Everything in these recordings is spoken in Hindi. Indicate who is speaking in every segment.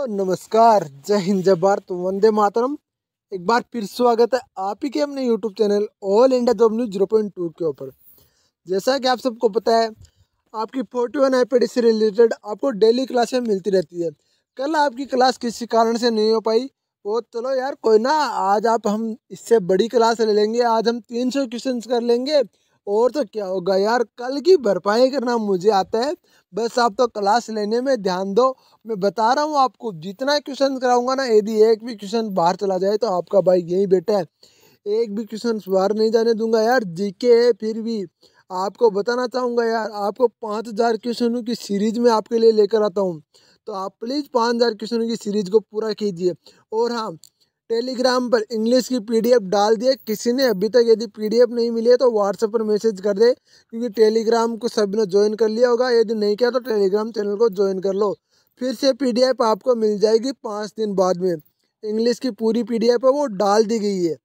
Speaker 1: नमस्कार, जय हिंद, जय भारत, वंदे मातरम। एक बार फिर स्वागत है आप ही के अपने YouTube channel all India job news 0.2 के ऊपर। जैसा कि आप सबको पता है, आपकी 41 IPD से रिलेटेड आपको डेली क्लासें मिलती रहती है। कल आपकी क्लास किसी कारण से नहीं हो पाई, वो चलो यार कोई ना, आज हम इससे बड़ी क्लास ले लेंगे। आज हम 300 क्वेश्चन कर लेंगे और तो क्या होगा यार, कल की भरपाई करना मुझे आता है। बस आप तो क्लास लेने में ध्यान दो। मैं बता रहा हूँ आपको, जितना क्वेश्चन कराऊंगा ना, यदि एक भी क्वेश्चन बाहर चला जाए तो आपका भाई यही बेटा है, एक भी क्वेश्चन बाहर नहीं जाने दूंगा यार। जीके है फिर भी आपको बताना चाहूँगा यार, आपको 5000 क्वेश्चनों की सीरीज में आपके लिए लेकर आता हूँ। तो आप प्लीज़ 5000 क्वेश्चनों की सीरीज को पूरा कीजिए। और हाँ, टेलीग्राम पर इंग्लिश की PDF डाल दिए। किसी ने अभी तक यदि PDF नहीं मिली है तो व्हाट्सएप पर मैसेज कर दे, क्योंकि टेलीग्राम को सभी ने ज्वाइन कर लिया होगा। यदि नहीं किया तो टेलीग्राम चैनल को ज्वाइन कर लो। फिर से PDF आपको मिल जाएगी 5 दिन बाद में। इंग्लिश की पूरी PDF है, वो डाल दी गई है।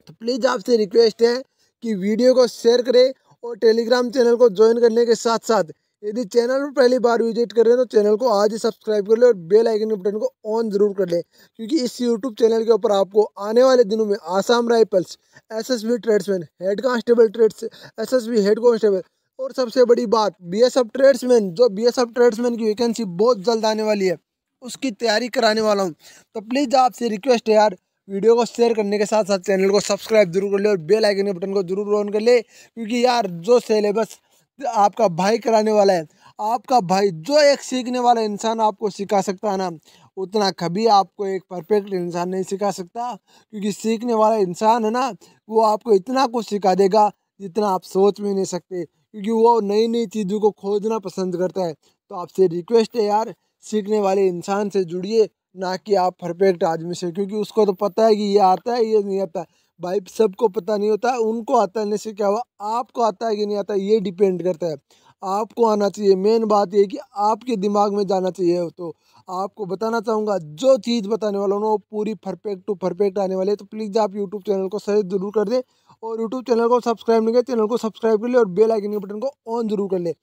Speaker 1: तो प्लीज़ आपसे रिक्वेस्ट है कि वीडियो को शेयर करें और टेलीग्राम चैनल को ज्वाइन करने के साथ साथ, यदि चैनल पर पहली बार विजिट कर रहे हैं तो चैनल को आज ही सब्सक्राइब कर ले और बेल आइकन के बटन को ऑन जरूर कर ले, क्योंकि इस यूट्यूब चैनल के ऊपर आपको आने वाले दिनों में Assam rifles, SSB tradesman, head constable trades, SSB head constable, और सबसे बड़ी बात BSF ट्रेड्समैन, जो BSF ट्रेड्समैन की वैकेंसी बहुत जल्द आने वाली है, उसकी तैयारी कराने वाला हूँ। तो प्लीज़ आपसे रिक्वेस्ट है यार, वीडियो को शेयर करने के साथ साथ चैनल को सब्सक्राइब जरूर कर ले और बेल आइकन के बटन को जरूर ऑन कर ले, क्योंकि यार जो सिलेबस आपका भाई कराने वाला है, आपका भाई जो एक सीखने वाला इंसान आपको सिखा सकता है ना, उतना कभी आपको एक परफेक्ट इंसान नहीं सिखा सकता। क्योंकि सीखने वाला इंसान है ना, वो आपको इतना कुछ सिखा देगा जितना आप सोच भी नहीं सकते, क्योंकि वो नई नई चीज़ों को खोजना पसंद करता है। तो आपसे रिक्वेस्ट है यार, सीखने वाले इंसान से जुड़िए, ना कि आप परफेक्ट आदमी से, क्योंकि उसको तो पता है कि ये आता है ये नहीं आता। भाई सबको पता नहीं होता, उनको आता है से क्या हुआ, आपको आता है कि नहीं आता ये डिपेंड करता है। आपको आना चाहिए, मेन बात ये कि आपके दिमाग में जाना चाहिए। तो आपको बताना चाहूँगा, जो चीज़ बताने वाला हूँ ना, वो पूरी परफेक्ट टू परफेक्ट आने वाली है। तो प्लीज़ आप यूट्यूब चैनल को सही जरूर कर दें, और यूट्यूब चैनल को सब्सक्राइब नहीं किया, चैनल को सब्सक्राइब कर ले और बेल आइकन के बटन को ऑन जरूर कर ले।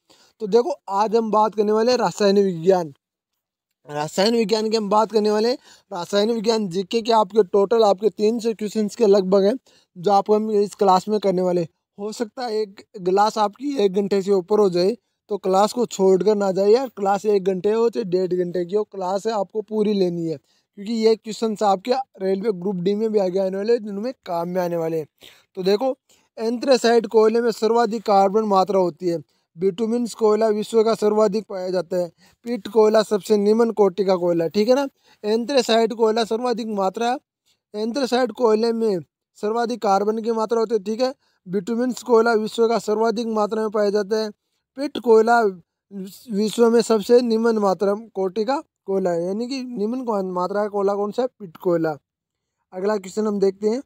Speaker 1: तो देखो, आज हम बात करने वाले हैं रासायनिक विज्ञान। रसायन विज्ञान की हम बात करने वाले हैं। रासायन विज्ञान जीके के आपके टोटल आपके 300 क्वेश्चंस के लगभग हैं, जो आपको हम इस क्लास में करने वाले। हो सकता है एक क्लास आपकी 1 घंटे से ऊपर हो जाए, तो क्लास को छोड़कर ना जाए यार। क्लास 1 घंटे हो चाहे 1.5 घंटे की हो, क्लास है आपको पूरी लेनी है, क्योंकि ये क्वेश्चन आपके रेलवे ग्रुप डी में भी आगे आने वाले, जिनमें काम में आने वाले हैं। तो देखो, एंथ्रेसाइट कोयले में सर्वाधिक कार्बन मात्रा होती है। बिटुमिन्स कोयला विश्व का सर्वाधिक पाया जाता है। पिट कोयला सबसे निम्न कोटि का कोयला, ठीक है ना। एंथ्रेसाइट कोयला सर्वाधिक मात्रा, एंथ्रेसाइट कोयले में सर्वाधिक कार्बन की मात्रा होती है, ठीक है। बिटुमिन्स कोयला विश्व का सर्वाधिक मात्रा में पाया जाता है। पिट कोयला विश्व में सबसे निम्न मात्रा कोटि का कोयला है, यानी कि निम्न मात्रा का कोयला कौन सा है? पिट कोयला। अगला क्वेश्चन हम देखते हैं।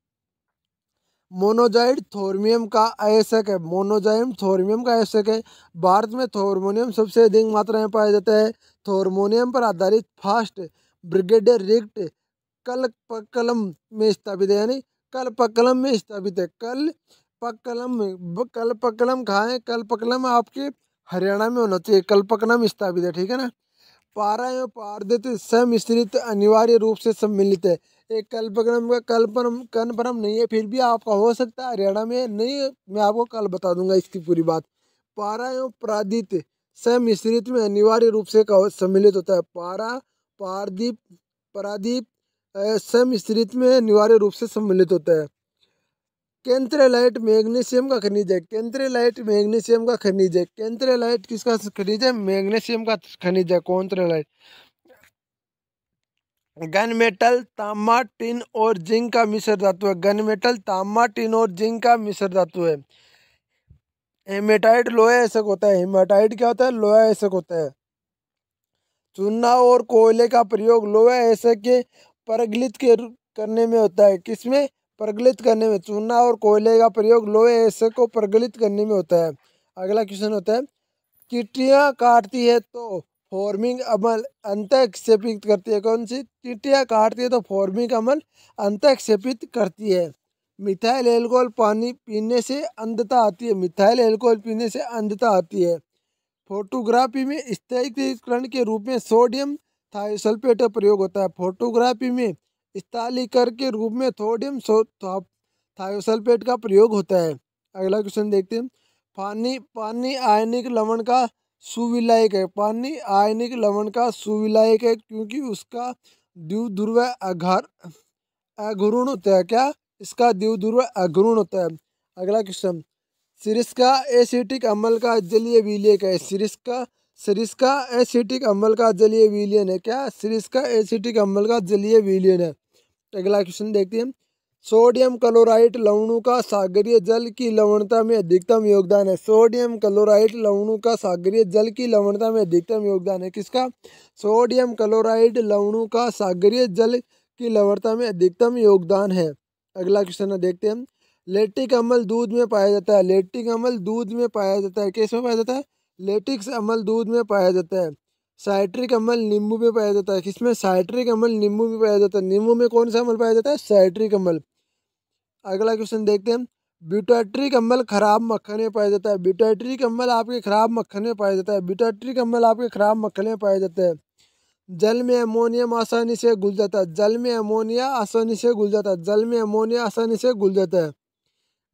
Speaker 1: मोनोजाइड थोर्मियम का अयस्क है। मोनोजाइड थोर्मियम का अयस्क है। भारत में थोर्मोनियम सबसे अधिक मात्रा में पाया जाता है। थोर्मोनियम पर आधारित फास्ट ब्रिगेडियर रिक्ट कलपक्कलम में स्थापित है, यानी कलपक्कलम में स्थापित है। कलपक्कलम कहाँ है? कलपक्कलम आपके हरियाणा में होना चाहिए। कलपक्कलम स्थापित है, ठीक है ना। पारा एवं पारदित सम्मिश्रित अनिवार्य रूप से सम्मिलित है। एक कल्पक्रम का कल्पनम कन्फर्म नहीं है, फिर भी आपका हो सकता है हरियाणा में नहीं है, मैं आपको कल बता दूंगा इसकी पूरी बात। पारा एवं प्रादित सम्मिश्रित में अनिवार्य रूप से सम्मिलित होता है। पारा पारदीप परादीप सम्मिश्रित में अनिवार्य रूप से सम्मिलित होता है। केंद्रलाइट मैग्नीशियम का खनिज है। केंद्रलाइट मैग्नीशियम का खनिज है। केंद्रलाइट किसका खनिज है? मैग्नीशियम का खनिज है केंद्रलाइट। गन मेटल तांबा टिन और जिंक का मिश्र धातु है। गन मेटल तांबा टिन और जिंक का मिश्र धातु है। हेमेटाइट लोहा एसक होता है। हेमेटाइट क्या होता है? लोहा एसक होता है। चूना और कोयले का प्रयोग लोहा एसक के परगलित करने में होता है। किसमें? परगलित करने में। चूना और कोयले का प्रयोग लोहे एसक को परगलित करने में होता है। अगला क्वेश्चन होता है, चींटियां काटती है तो फॉर्मिंग अमल अंतःक्षेपित करती है। कौन सी? चींटियां काटती है तो फॉर्मिंग अमल अंतःक्षेपित करती है। मिथाइल एल्कोहल पानी पीने से अंधता आती है। मिथाइल एल्कोहल पीने से अंधता आती है। फोटोग्राफी में स्थायीकरण के रूप में सोडियम थायोसल्फेट का प्रयोग होता है। फोटोग्राफी में स्थानीयकरण के रूप में थायोसल्फेट का प्रयोग होता है। अगला क्वेश्चन देखते हैं। पानी पानी आयनिक लवण का सुविलायक है। पानी आयनिक लवण का सुविलायक है क्योंकि उसका द्विध्रुव अघूर्ण होता है। क्या? इसका द्विध्रुव अघूर्ण होता है। अगला क्वेश्चन। सिरिस्का एसिटिक अम्ल का जलीय विलयक है। सिरिस्का एसिटिक अम्ल का जलीय विलयन है। क्या? सिरिस्का एसिटिक अम्ल का जलीय विलयन है। अगला क्वेश्चन देखते हैं। सोडियम क्लोराइड लवणों का सागरीय जल की लवणता में अधिकतम योगदान है। सोडियम क्लोराइड लवणों का सागरीय जल की लवणता में अधिकतम योगदान है। किसका? सोडियम क्लोराइड लवणों का सागरीय जल की लवणता में अधिकतम योगदान है। अगला क्वेश्चन देखते हैं। लैक्टिक अम्ल दूध में पाया जाता है। लैक्टिक अम्ल दूध में पाया जाता है। किस में पाया जाता है? लैक्टिक अम्ल दूध में पाया जाता है। साइट्रिक अम्ल नींबू में पाया जाता है। किसमें? साइट्रिक अम्ल नींबू में पाया जाता है। नींबू में कौन सा अम्ल पाया जाता है? साइट्रिक अम्ल। अगला क्वेश्चन देखते हैं। ब्यूटाट्रिक अम्ल खराब मक्खन में पाया जाता है। ब्यूटाट्रिक अम्ल आपके खराब मक्खन में पाया जाता है। ब्यूटाट्रिक अम्ल आपके खराब मक्खन में पाया जाता है। जल में अमोनियम आसानी से घुल जाता है। जल में अमोनिया आसानी से घुल जाता है। जल में अमोनिया आसानी से घुल जाता है।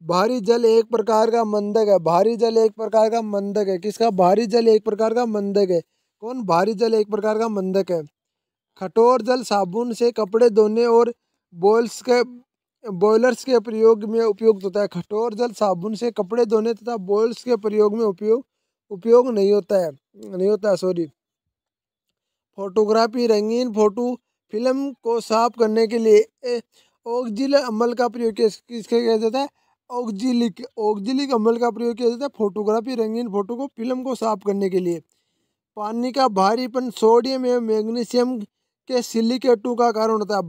Speaker 1: भारी जल एक प्रकार का मंदक है। भारी जल एक प्रकार का मंदक है। किसका? भारी जल एक प्रकार का मंदक है। कौन? भारी जल एक प्रकार का मंदक है। कठोर जल साबुन से कपड़े धोने और बॉयलर्स के प्रयोग में उपयुक्त होता है। कठोर जल साबुन से कपड़े धोने तथा बॉयलर्स के प्रयोग में उपयोग नहीं होता है सॉरी। फोटोग्राफी रंगीन फोटो फिल्म को साफ करने के लिए ऑक्जिलिक अम्ल का प्रयोग किया जाता है? ऑक्जिलिक अम्ल का प्रयोग किया जाता है फोटोग्राफी रंगीन फोटो को फिल्म को साफ करने के लिए। पानी का भारीपन सोडियम एवं मैग्नीशियम के सिलिकेटों का कारण होता है।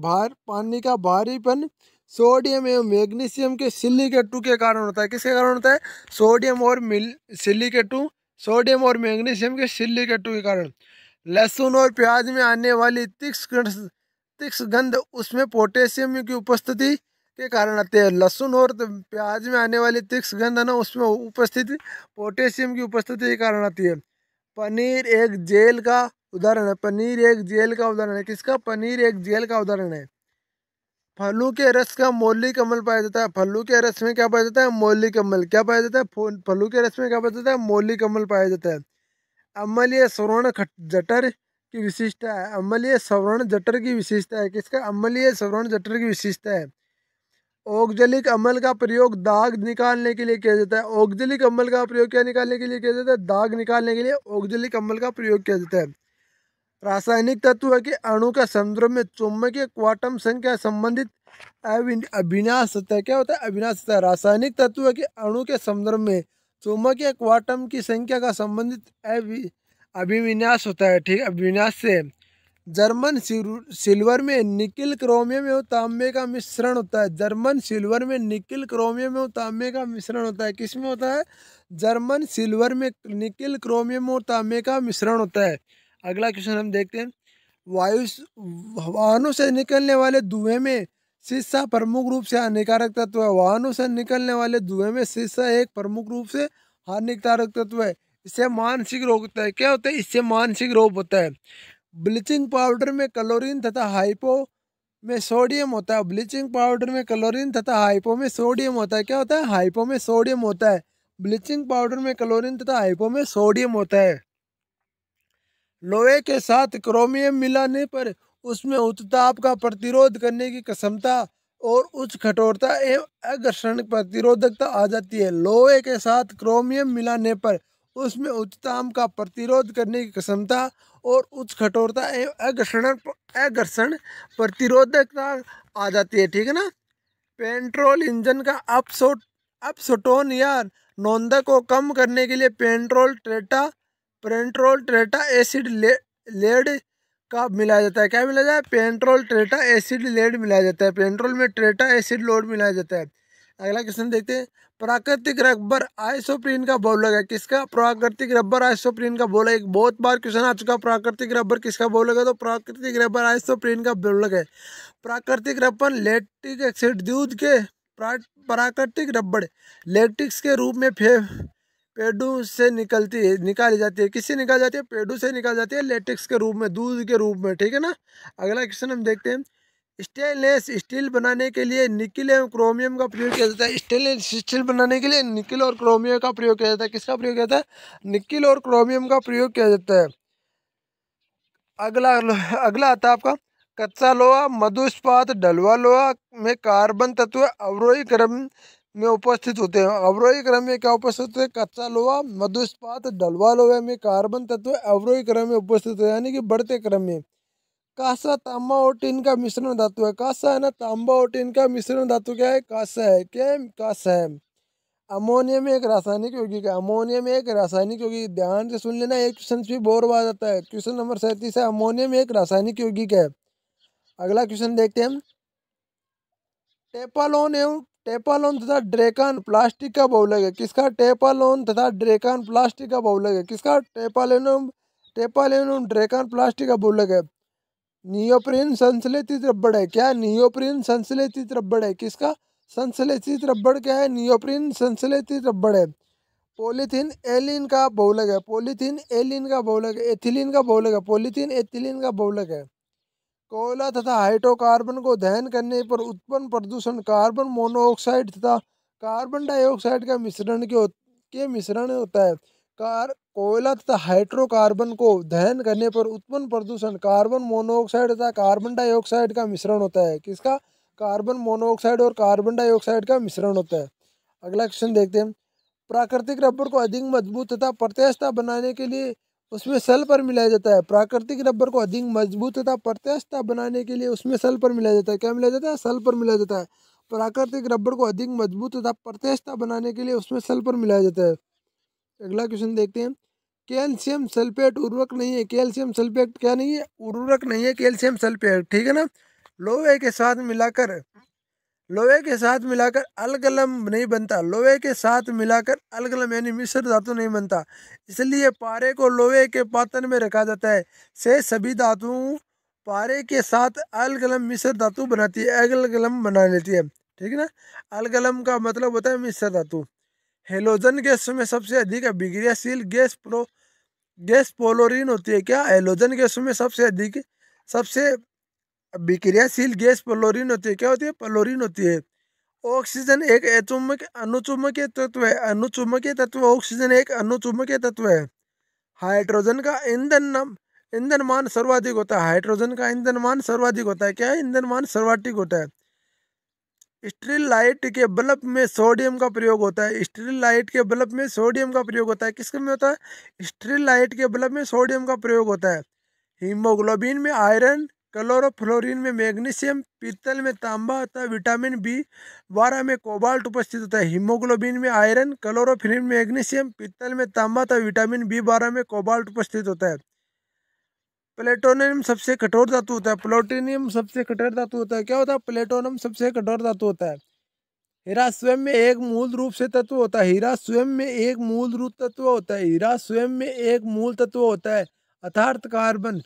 Speaker 1: पानी का भारीपन सोडियम एवं मैग्नीशियम के सिलिकेटों के कारण होता है। किसके कारण होता है? सोडियम और मैग्नीशियम के सिलिकेटों के कारण। लहसुन और प्याज में आने वाली तीक्ष्ण गंध उसमें पोटेशियम की उपस्थिति के कारण आते हैं। लहसुन और प्याज में आने वाली तीक्ष्ण गंध है ना, उसमें उपस्थिति पोटेशियम की उपस्थिति के कारण आती है। पनीर एक जेल का उदाहरण है। पनीर एक जेल का उदाहरण है। किसका? पनीर एक जेल का उदाहरण है। फलों के रस का मौलिक अम्ल पाया जाता है। फलों के रस में क्या पाया जाता है? मौलिक अम्ल। क्या पाया जाता है? फलों के रस में क्या पाया जाता है? मौलिक अम्ल पाया जाता है। अम्लीय श्रवण जठर की विशेषता है। अम्लीय श्रवण जठर की विशेषता है। किसका? अम्लीय श्रवण जठर की विशेषता है। औक्जेलिक अम्ल का प्रयोग दाग निकालने के लिए किया जाता है। औक्जेलिक अम्ल का प्रयोग क्या निकालने के लिए किया जाता है? दाग निकालने के लिए औक्जेलिक अम्ल का प्रयोग किया जाता है। रासायनिक तत्व के अणु का संदर्भ में चुंबकीय क्वांटम संख्या संबंधित अभिन्यास होता है। क्या होता है? अभिन्यास होता है। रासायनिक तत्व के अणु के संदर्भ में चुंबकीय क्वांटम की संख्या का संबंधित अभिविन्यास होता है। ठीक, अभिविन्यास से जर्मन सिल्वर में निकिल क्रोमियम एवं तांबे का मिश्रण होता है। जर्मन सिल्वर में निकिल क्रोमियम एवं तांबे का मिश्रण होता है। किसमें होता है? जर्मन सिल्वर में निकिल क्रोमियम और तांबे का मिश्रण होता है। अगला क्वेश्चन हम देखते हैं। वाहनों से निकलने वाले धुएं में शीशा प्रमुख रूप से हानिकारक तत्व है। वाहनों से निकलने वाले धुएं में शीशा एक प्रमुख रूप से हानिकारक तत्व है। इससे मानसिक रोग होता है। क्या होता है? इससे मानसिक रोग होता है। ब्लीचिंग पाउडर में क्लोरीन तथा हाइपो में सोडियम होता है। ब्लीचिंग पाउडर में क्लोरीन तथा हाइपो में सोडियम होता है। क्या होता है? हाइपो में सोडियम होता है। ब्लीचिंग पाउडर में क्लोरीन तथा हाइपो में सोडियम होता है। लोहे के साथ क्रोमियम मिलाने पर उसमें उच्च ताप का प्रतिरोध करने की क्षमता और उच्च कठोरता एवं अघर्षण प्रतिरोधकता आ जाती है। लोहे के साथ क्रोमियम मिलाने पर उसमें उच्च ताप का प्रतिरोध करने की क्षमता और उच्च कठोरता एवं अघर्षण प्रतिरोधकता आ जाती है। ठीक है ना। पेट्रोल इंजन का अपसोटोन या नोंदक को कम करने के लिए पेट्रोल ट्रेटा एसिड लेड का मिलाया जाता है। क्या मिलाया जाता है? पेट्रोल ट्रेटा एसिड लेड मिलाया जाता है। पेट्रोल में ट्रेटा एसिड लोड मिलाया जाता है। अगला क्वेश्चन देखते हैं। प्राकृतिक रबर आइसोप्रीन का बहुलक है। किसका? प्राकृतिक रबर आइसोप्रीन का बहुलक। एक बहुत बार क्वेश्चन आ चुका, प्राकृतिक रबर किसका बहुलक है? तो प्राकृतिक रबर आइसोप्रीन का बहुलक है। प्राकृतिक रबर लैक्टिक एसिड दूध के प्राकृतिक रबर लैक्टिक्स के रूप में पेड़ों से निकाली जाती है। किससे निकाली जाती है? पेड़ों से निकाली जाती है, लेटेक्स के रूप में, दूध के रूप में, ठीक है ना। अगला क्वेश्चन हम देखते हैं। स्टेनलेस स्टील बनाने के लिए निकिल एवं क्रोमियम का प्रयोग किया जाता है। स्टेनलेस स्टील बनाने के लिए निकिल और क्रोमियम का प्रयोग किया जाता है। किसका प्रयोग किया जाता है? निकिल और क्रोमियम का प्रयोग किया जाता है। अगला अगला आता है आपका कच्चा लोहा, मधु इस्पात, ढलुआ लोहा में कार्बन तत्व अवरोही क्रम में उपस्थित होते हैं। अवरोही क्रम में क्या उपस्थित होते हैं? कच्चा लोहा, मधु इस्पात, ढलुआ लोहा में कार्बन तत्व अवरोही क्रम में उपस्थित होते हैं, यानी कि बढ़ते क्रम में। कांसा, तांबा और टिन का मिश्रण धातु है। कांसा है ना, तांबा और टिन का मिश्रण धातु क्या है? कांसा है। क्या है? कांसा है। अमोनियम एक रासायनिक यौगिक है। अमोनियम एक रासायनिक यौगिक, ध्यान से सुन लेना, एक क्वेश्चन भी बहुत बार आता है। क्वेश्चन नंबर 37 है, अमोनियम एक रासायनिक यौगिक है। अगला क्वेश्चन देखते हैं हम। टेपालोन तथा ड्रेकान प्लास्टिक का बहुलक है। किसका? टेपालोन तथा ड्रेकान प्लास्टिक का बहुलक है। किसका? टेपालोन ड्रेकान प्लास्टिक का बहुलक है। नियोप्रीन संश्लेषित रबड़ है। क्या? नियोप्रीन संश्लेषित रबड़ है। किसका? संश्लेषित रबड़ क्या है? नियोप्रीन संश्लेषित रबड़ है। पॉलीथीन एलिन का बहुलक है। पॉलीथीन एलिन का बहुलक है। एथिलीन का बहुलक है। पॉलीथीन एथिलीन का बहुलक है। कोयला तथा हाइड्रोकार्बन को दहन करने पर उत्पन्न प्रदूषण कार्बन मोनोऑक्साइड तथा कार्बन डाइऑक्साइड का मिश्रण के मिश्रण होता है। कोयला तथा हाइड्रोकार्बन को दहन करने पर उत्पन्न प्रदूषण कार्बन मोनोऑक्साइड तथा कार्बन डाइऑक्साइड का मिश्रण होता है। किसका? कार्बन मोनोऑक्साइड और कार्बन डाइऑक्साइड का मिश्रण होता है। अगला क्वेश्चन देखते हैं। प्राकृतिक रबर को अधिक मजबूत तथा प्रत्यास्थता बनाने के लिए उसमें सल्फर मिलाया जाता है। प्राकृतिक रबर को अधिक मजबूत तथा प्रत्यास्थता बनाने के लिए उसमें सल्फर मिलाया जाता है। क्या मिलाया जाता है? सल्फर मिलाया जाता है। प्राकृतिक रबर को अधिक मजबूत तथा प्रत्यास्थता बनाने के लिए उसमें सल्फर मिलाया जाता है। अगला क्वेश्चन देखते हैं। कैल्शियम सल्फेट उर्वरक नहीं है। कैल्शियम सल्फेट क्या नहीं है? उर्वरक नहीं है कैल्शियम सल्फेट, ठीक है ना। लोहे के साथ मिलाकर अलगलम नहीं बनता। लोहे के साथ मिलाकर अलगलम यानी मिश्र धातु नहीं बनता, इसलिए पारे को लोहे के पात्र में रखा जाता है। से सभी धातुओं पारे के साथ अलगलम मिश्र धातु बनाती है, अलगलम बना लेती है, ठीक है ना। अलगलम का मतलब होता है मिश्र धातु। हेलोजन गैस में सबसे अधिक अभिक्रियाशील गैस पोलोरीन होती है। क्या? हेलोजन गैस में सबसे अभिक्रियाशील गैस पोलोरीन होती है। क्या होती है? पोलोरीन होती है। ऑक्सीजन एक अनुचुंबकीय तत्व है। अनुचुंबकीय तत्व ऑक्सीजन एक अनुचुंबकीय तत्व है। हाइड्रोजन का ईंधन मान सर्वाधिक होता है। हाइड्रोजन का ईंधन मान सर्वाधिक होता है। क्या है? ईंधन मान सर्वाधिक होता है। स्टील लाइट के बल्ब में सोडियम का प्रयोग होता है। स्टील लाइट के बल्ब में सोडियम का प्रयोग होता है। किसके में होता है? स्टील लाइट के बल्ब में सोडियम का प्रयोग होता है। हीमोग्लोबिन में आयरन, क्लोरोफ्लोरीन में मैग्नीशियम, पीतल में तांबा तथा विटामिन B12 में कोबाल्ट उपस्थित होता है। हीमोग्लोबिन में आयरन, क्लोरोफ्लोरीन में मैग्नीशियम, पीतल में तांबा तथा विटामिन B12 में कोबाल्ट उपस्थित होता है। प्लेटोनियम सबसे कठोर धातु होता है। प्लूटोनियम सबसे कठोर धातु होता है। क्या होता है? प्लेटोनियम सबसे कठोर धातु होता है। हीरा स्वयं में एक मूल रूप से तत्व होता है। हीरा स्वयं में एक मूल रूप तत्व होता है। हीरा स्वयं में एक मूल तत्व होता है, अर्थात कार्बन।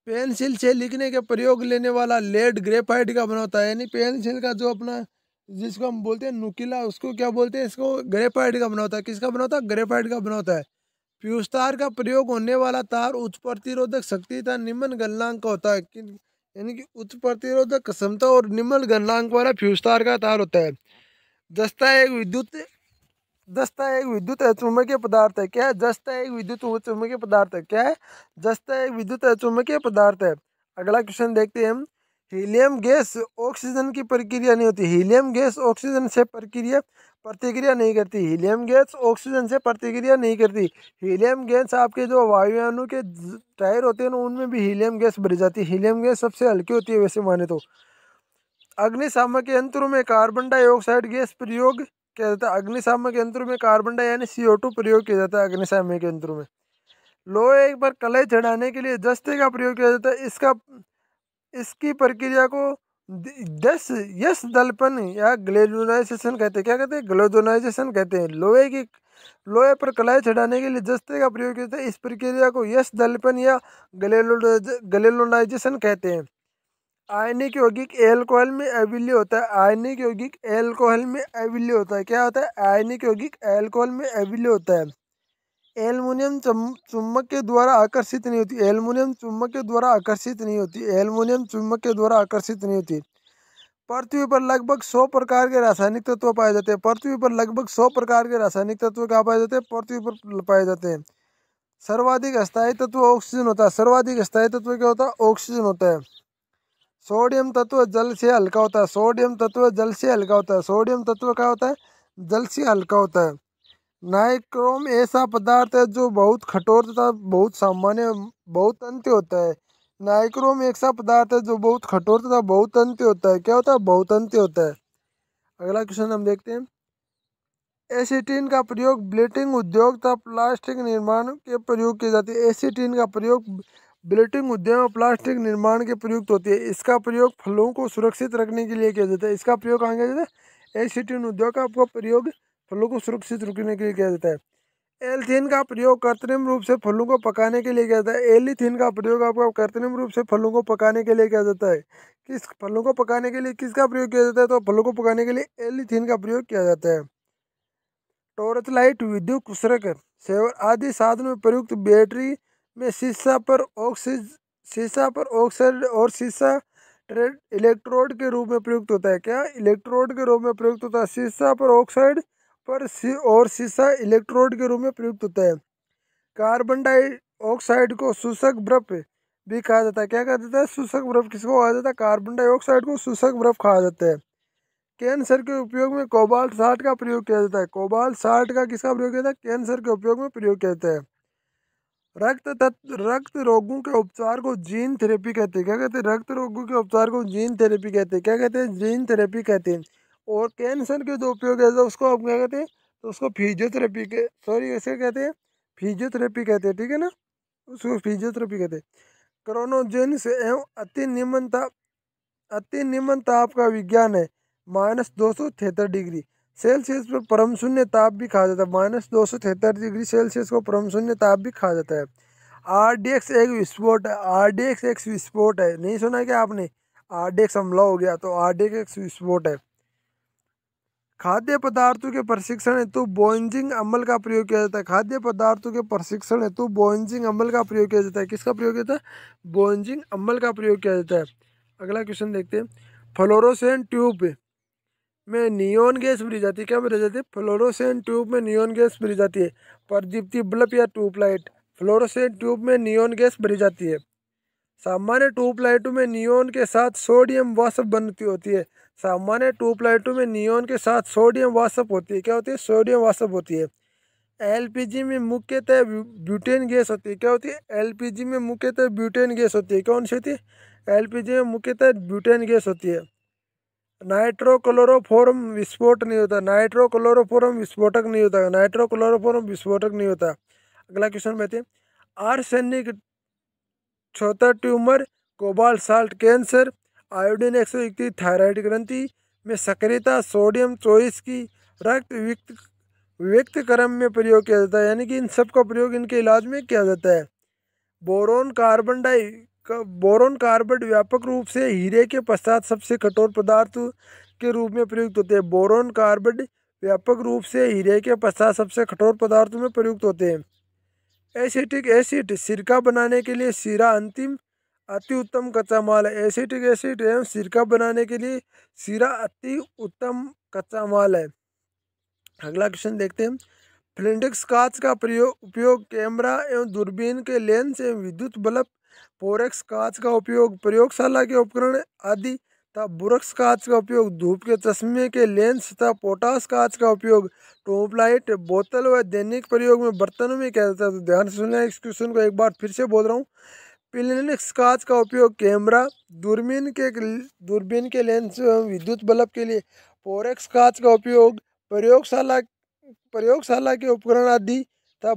Speaker 1: पेंसिल से लिखने के प्रयोग लेने वाला लेड ग्रेफाइट का बना होता है, यानी पेंसिल का जो अपना जिसको हम बोलते हैं नुकीला, उसको क्या बोलते हैं? इसको ग्रेफाइट का बना होता है। किसका बना होता है? ग्रेफाइट का बना होता है। फ्यूज तार का प्रयोग होने वाला तार उच्च प्रतिरोधक शक्ति तथा निम्न गलनांक का होता है। यानी कि उच्च प्रतिरोधक क्षमता और निम्न गलनांक वाला फ्यूज तार का तार होता है। जस्ता एक विद्युत चुम्बकीय पदार्थ है। क्या है? जस्ता एक विद्युत चुम्बकीय पदार्थ है। क्या है? जस्ता एक विद्युत चुम्बकीय पदार्थ है। अगला क्वेश्चन देखते हैं हम। हीलियम गैस ऑक्सीजन की प्रतिक्रिया नहीं होती। हीलियम गैस ऑक्सीजन से प्रतिक्रिया नहीं करती। हीलियम गैस ऑक्सीजन से प्रतिक्रिया नहीं करती। हीलियम गैस आपके जो वायुयानों के टायर होते हैं ना, उनमें भी हीलियम गैस भरी जाती है। हीलियम गैस सबसे हल्की होती है वैसे माने तो। अग्निशामक यंत्रों में कार्बन डाइऑक्साइड गैस प्रयोग किया जाता है। अग्निशामक यंत्रों में कार्बन डाई यानी CO2 प्रयोग किया जाता है अग्निशामक यंत्रों में। लोहे पर कलई चढ़ाने के लिए जस्ते का प्रयोग किया जाता है। इसकी प्रक्रिया को दस यस दलपन या ग्लेडोनाइजेशन कहते हैं। क्या कहते हैं? ग्लेडोनाइजेशन कहते हैं। लोहे पर कलाई चढ़ाने के लिए जस्ते का प्रयोग किया जाता है। इस प्रक्रिया को यस दलपन या ग्लेडोनाइजेशन कहते हैं। आयनिक यौगिक एल्कोहल में अविलय होता है। आयनिक यौगिक एल्कोहल में अविलय होता है। क्या होता है? आयनिक यौगिक एल्कोहल में अविलय होता है। एल्युमिनियम चुंबक के द्वारा आकर्षित नहीं होती। एल्युमिनियम चुंबक के द्वारा आकर्षित नहीं होती। एल्युमिनियम चुंबक के द्वारा आकर्षित नहीं होती। पृथ्वी पर लगभग 100 प्रकार के रासायनिक तत्व पाए जाते हैं। पृथ्वी पर लगभग 100 प्रकार के रासायनिक तत्व क्या पाए जाते हैं? पृथ्वी पर पाए जाते हैं। सर्वाधिक अस्थायी तत्व ऑक्सीजन होता है। सर्वाधिक अस्थायी तत्व क्या होता है? ऑक्सीजन होता है। सोडियम तत्व जल से हल्का होता है। सोडियम तत्व जल से हल्का होता है। सोडियम तत्व क्या होता है? जल से हल्का होता है। नाइक्रोम ऐसा पदार्थ है जो बहुत कठोर तथा बहुत सामान्य बहुत तन्य होता है। नाइक्रोम एक ऐसा पदार्थ है जो बहुत कठोर तथा बहुत तन्य होता है। क्या होता है? बहुत तन्य होता है। अगला क्वेश्चन हम देखते हैं। एसीटीन का प्रयोग ब्लेटिंग उद्योग तथा प्लास्टिक निर्माण के प्रयोग की जाती है। एसीटीन का प्रयोग ब्लेटिंग उद्योग और प्लास्टिक निर्माण के प्रयुक्त होती है। इसका प्रयोग फलों को सुरक्षित रखने के लिए किया जाता है। इसका प्रयोग कहाँ किया जाता है? एसीटीन उद्योग का प्रयोग फलों को सुरक्षित रखने के लिए किया जाता है। एल्थीन का प्रयोग कृत्रिम रूप से फलों को पकाने के लिए किया जाता है। एलिथीन का प्रयोग आपका कृत्रिम रूप से फलों को पकाने के लिए किया जाता है। किस फलों को पकाने के लिए किसका प्रयोग किया जाता है? तो फलों को पकाने के लिए एलिथीन का प्रयोग किया जाता है। टॉर्च लाइट, विद्युत कुशरक सेवर आदि साधनों में प्रयुक्त बैटरी में शीशा पर ऑक्साइड और शीशा ट्रेड इलेक्ट्रोड के रूप में प्रयुक्त होता है। क्या? इलेक्ट्रोड के रूप में प्रयुक्त होता है। शीशा पर ऑक्साइड और शीशा इलेक्ट्रोड के रूप में प्रयुक्त होता है। कार्बन डाइऑक्साइड को शोषक बर्फ भी कहा जाता है। क्या कहा जाता है? शोषक बर्फ किसको कहा जाता है? कार्बन डाइऑक्साइड को शोषक बर्फ कहा जाता है। कैंसर के उपयोग में कोबाल्ट 60 का प्रयोग किया जाता है। कोबाल्ट 60 का किसका प्रयोग किया जाता है? कैंसर के उपयोग में प्रयोग किया जाता है। रक्त रोगों के उपचार को जीन थेरेपी कहते हैं। क्या कहते हैं? रक्त रोगों के उपचार को जीन थेरेपी कहते हैं। क्या कहते हैं? जीन थेरेपी कहते हैं। और कैंसर के जो उपयोग है उसको आप क्या कहते हैं? तो उसको फिजियोथेरेपी के ऐसे कहते हैं, फिजियोथेरेपी कहते हैं। ठीक है ना? उसको फिजियोथेरेपी कहते हैं। क्रोनोजेनिक्स एवं अति निम्न ताप का विज्ञान है। -273 डिग्री सेल्सियस पर परम शून्य ताप भी कहा जाता है। -273 डिग्री सेल्सियस को परम शून्य ताप भी कहा जाता है। आरडीएक्स एक विस्फोट है। आरडीएक्स एक विस्फोट है। नहीं सुना है क्या आपने? आरडीएक्स हमला हो गया तो आरडीएक्स एक विस्फोट है। खाद्य पदार्थों के प्रशिक्षण हेतु बोइंजिंग अम्ल का प्रयोग किया जाता है। खाद्य पदार्थों के प्रशिक्षण हेतु बोइंजिंग अम्ल का प्रयोग किया जाता है। किसका प्रयोग किया जाता है? बोइंजिंग अम्ल का प्रयोग किया जाता है। अगला क्वेश्चन देखते हैं। फ्लोरोसेंट ट्यूब में नियोन गैस भरी जाती है। क्या भरी जाती है? फ्लोरोसेंट ट्यूब में नियोन गैस भरी जाती है। प्रदीप्ति बल्ब या ट्यूबलाइट, फ्लोरोसेंट ट्यूब में नियोन गैस भरी जाती है। सामान्य ट्यूबलाइटों में नियोन के साथ सोडियम वाष्प बनती होती है। सामान्य ट्यूबलाइटों में नियोन के साथ सोडियम वाष्प होती है। क्या होती है? सोडियम वाष्प होती है। एलपीजी में मुख्यतः ब्यूटेन गैस होती है। क्या होती है? एलपीजी में मुख्यतः ब्यूटेन गैस होती है। कौन सी होती है? एलपीजी में मुख्यतः ब्यूटेन गैस होती है। नाइट्रोक्लोरोफॉर्म विस्फोट नहीं होता। नाइट्रोक्लोरोफॉर्म विस्फोटक नहीं होता। नाइट्रोक्लोरोफॉर्म विस्फोटक नहीं होता। अगला क्वेश्चन कहते हैं। आर्सेनिक छोटा tumour, cobalt salt cancer, iodine 131 thyroid ग्रंथि में सक्रियता, सोडियम 24 की रक्त व्यक्त क्रम में प्रयोग किया जाता है। यानी कि इन सब का प्रयोग इनके इलाज में किया जाता है। बोरोन कार्बन व्यापक रूप से हीरे के पश्चात सबसे कठोर पदार्थ के रूप में प्रयुक्त होते हैं। बोरोन कार्बन व्यापक रूप से हीरे के पश्चात सबसे कठोर पदार्थों में प्रयुक्त होते हैं। एसिटिक एसिड सिरका बनाने के लिए सीरा अंतिम अति उत्तम कच्चा माल है। एसिटिक एसिड एवं सिरका बनाने के लिए सीरा अति उत्तम कच्चा माल है। अगला क्वेश्चन देखते हैं। फ्लिंटिक्स कांच का उपयोग कैमरा एवं दूरबीन के लेंस एवं विद्युत बल्ब, पोरेक्स कांच का उपयोग प्रयोगशाला के उपकरण आदि तथा बुरक्स कांच का उपयोग धूप के चश्मे के लेंस तथा पोटास कांच का उपयोग ट्यूबलाइट, बोतल व दैनिक प्रयोग में बर्तनों में किया जाता है। तो ध्यान से सुनना इस क्वेश्चन को एक बार फिर से बोल रहा हूँ। फ्लिंटिक्स कांच का उपयोग कैमरा, दूरबीन के लेंस एवं विद्युत बल्ब के लिए, पोरेक्स कांच का उपयोग प्रयोगशाला के उपकरण आदि तथा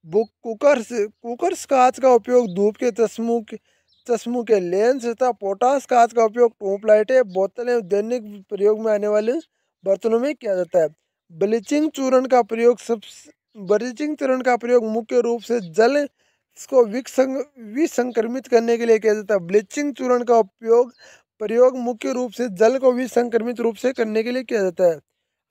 Speaker 1: कुकर्स कांच का उपयोग धूप के चश्मों के लेंस तथा पोटास कांच का उपयोग ट्यूबलाइटें, बोतलें दैनिक प्रयोग में आने वाले बर्तनों में किया जाता है। ब्लीचिंग चूर्ण का प्रयोग मुख्य रूप से जल इसको विसंक्रमित करने के लिए किया जाता है। ब्लीचिंग चूर्ण का प्रयोग मुख्य रूप से जल को विसंक्रमित रूप से करने के लिए किया जाता है।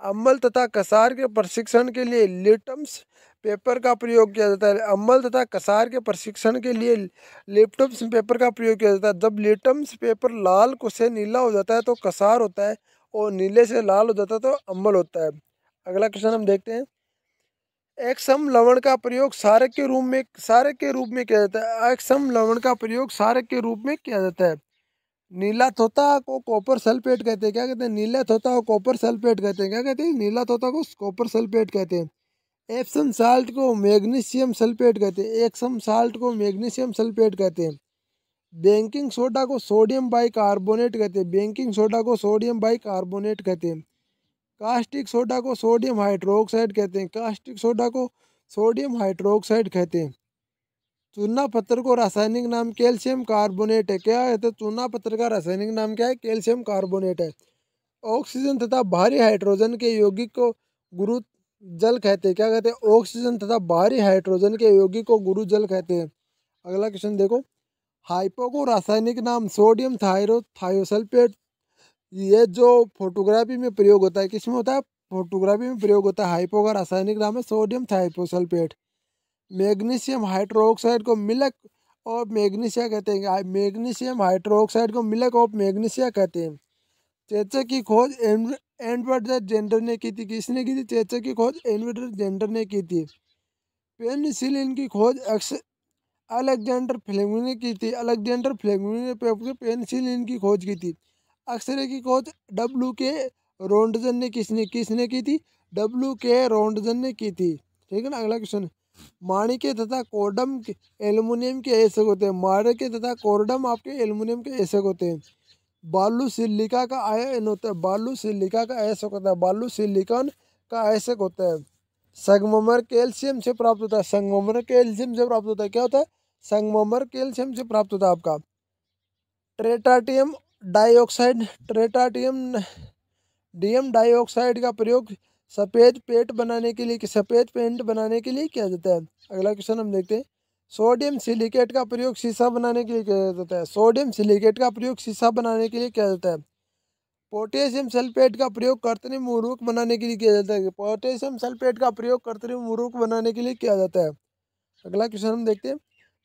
Speaker 1: अम्ल तथा कसार के प्रशिक्षण के लिए लिटमस पेपर का प्रयोग किया जाता है। अम्ल तथा कसार के प्रशिक्षण के लिए लिटमस पेपर का प्रयोग किया जाता है। जब लिटमस पेपर लाल से नीला हो जाता है तो कसार होता है, और नीले से लाल हो जाता है तो अम्ल होता है। अगला क्वेश्चन हम देखते हैं। एक्सम लवण का प्रयोग सारक के रूप में किया जाता है। एक्सम लवण का प्रयोग सारक के रूप में किया जाता है। नीला तोता को कॉपर सल्फेट कहते हैं। क्या कहते हैं? नीला तोता को कॉपर सल्फेट कहते हैं। क्या कहते हैं? नीला तोता को कॉपर सल्फेट कहते हैं। एप्सम साल्ट को मैग्नीशियम सल्फेट कहते हैं। एप्सम साल्ट को मैग्नीशियम सल्फेट कहते हैं। बेकिंग सोडा को सोडियम बाइकार्बोनेट कहते हैं। बेकिंग सोडा को सोडियम बाइकार्बोनेट कहते हैं। कास्टिक सोडा को सोडियम हाइड्रोक्साइड कहते हैं। कास्टिक सोडा को सोडियम हाइड्रोक्साइड कहते हैं। चूना पत्थर को रासायनिक नाम कैल्शियम कार्बोनेट है। क्या है? तो चूना पत्थर का रासायनिक नाम क्या है? कैल्शियम कार्बोनेट है। ऑक्सीजन तथा भारी हाइड्रोजन के यौगिक को गुरु जल कहते हैं। क्या कहते हैं? ऑक्सीजन तथा भारी हाइड्रोजन के यौगिक को गुरु जल कहते हैं। अगला क्वेश्चन देखो। हाइपो को रासायनिक नाम सोडियम थायोसल्फेट। ये जो फोटोग्राफी में प्रयोग होता है, किसमें होता है? फोटोग्राफी में प्रयोग होता है। हाइपो का रासायनिक नाम है सोडियम थायोसल्फेट। मैग्नीशियम हाइड्रोक्साइड को मिल्क ऑफ मैग्नीशिया कहते हैं। मैग्नीशियम हाइड्रोक्साइड को मिल्क ऑफ मैग्नीशिया कहते हैं। चेचक की खोज एडवर्ड जेंडर ने की थी। किसने की थी? चेचक की खोज एडवर्ड जेंडर ने की थी। पेनिसिलिन की खोज अलेक्जेंडर फ्लेमिंग ने की थी। अलेक्जेंडर फ्लेमिंग ने पेनिसिलिन की खोज की थी। अक्सरे की खोज W.K. रोन्टजन ने किसने की थी? W.K. रोन्टजन ने की थी। ठीक है ना। अगला क्वेश्चन। माणिक्य तथा कोर्डम एल्युमिनियम के ऐसक होते हैं। माणिक्य तथा कोर्डम आपके एल्युमिनियम के ऐसक होते हैं। बालू सिलिका का आयन होता है। बालू सिलिका का ऐसक होता है। बालू सिलिकॉन का ऐसक होता है। संगमरमर कैल्शियम से प्राप्त होता है। संगमरमर कैल्शियम से प्राप्त होता है। क्या होता है? संगमरमर कैल्शियम से प्राप्त होता है आपका। ट्रेटाटियम डाइऑक्साइड डीएम डाइऑक्साइड का प्रयोग सफ़ेद पेंट बनाने के लिए किया जाता है। अगला क्वेश्चन हम देखते हैं। सोडियम सिलिकेट का प्रयोग शीशा बनाने के लिए किया जाता है। सोडियम सिलिकेट का प्रयोग शीशा बनाने के लिए किया जाता है। पोटेशियम सल्फेट का प्रयोग कृत्रिम उर्वरक बनाने के लिए किया जाता है। पोटेशियम सल्फेट का प्रयोग कृत्रिम उर्वरक बनाने के लिए किया जाता है। अगला क्वेश्चन हम देखते हैं।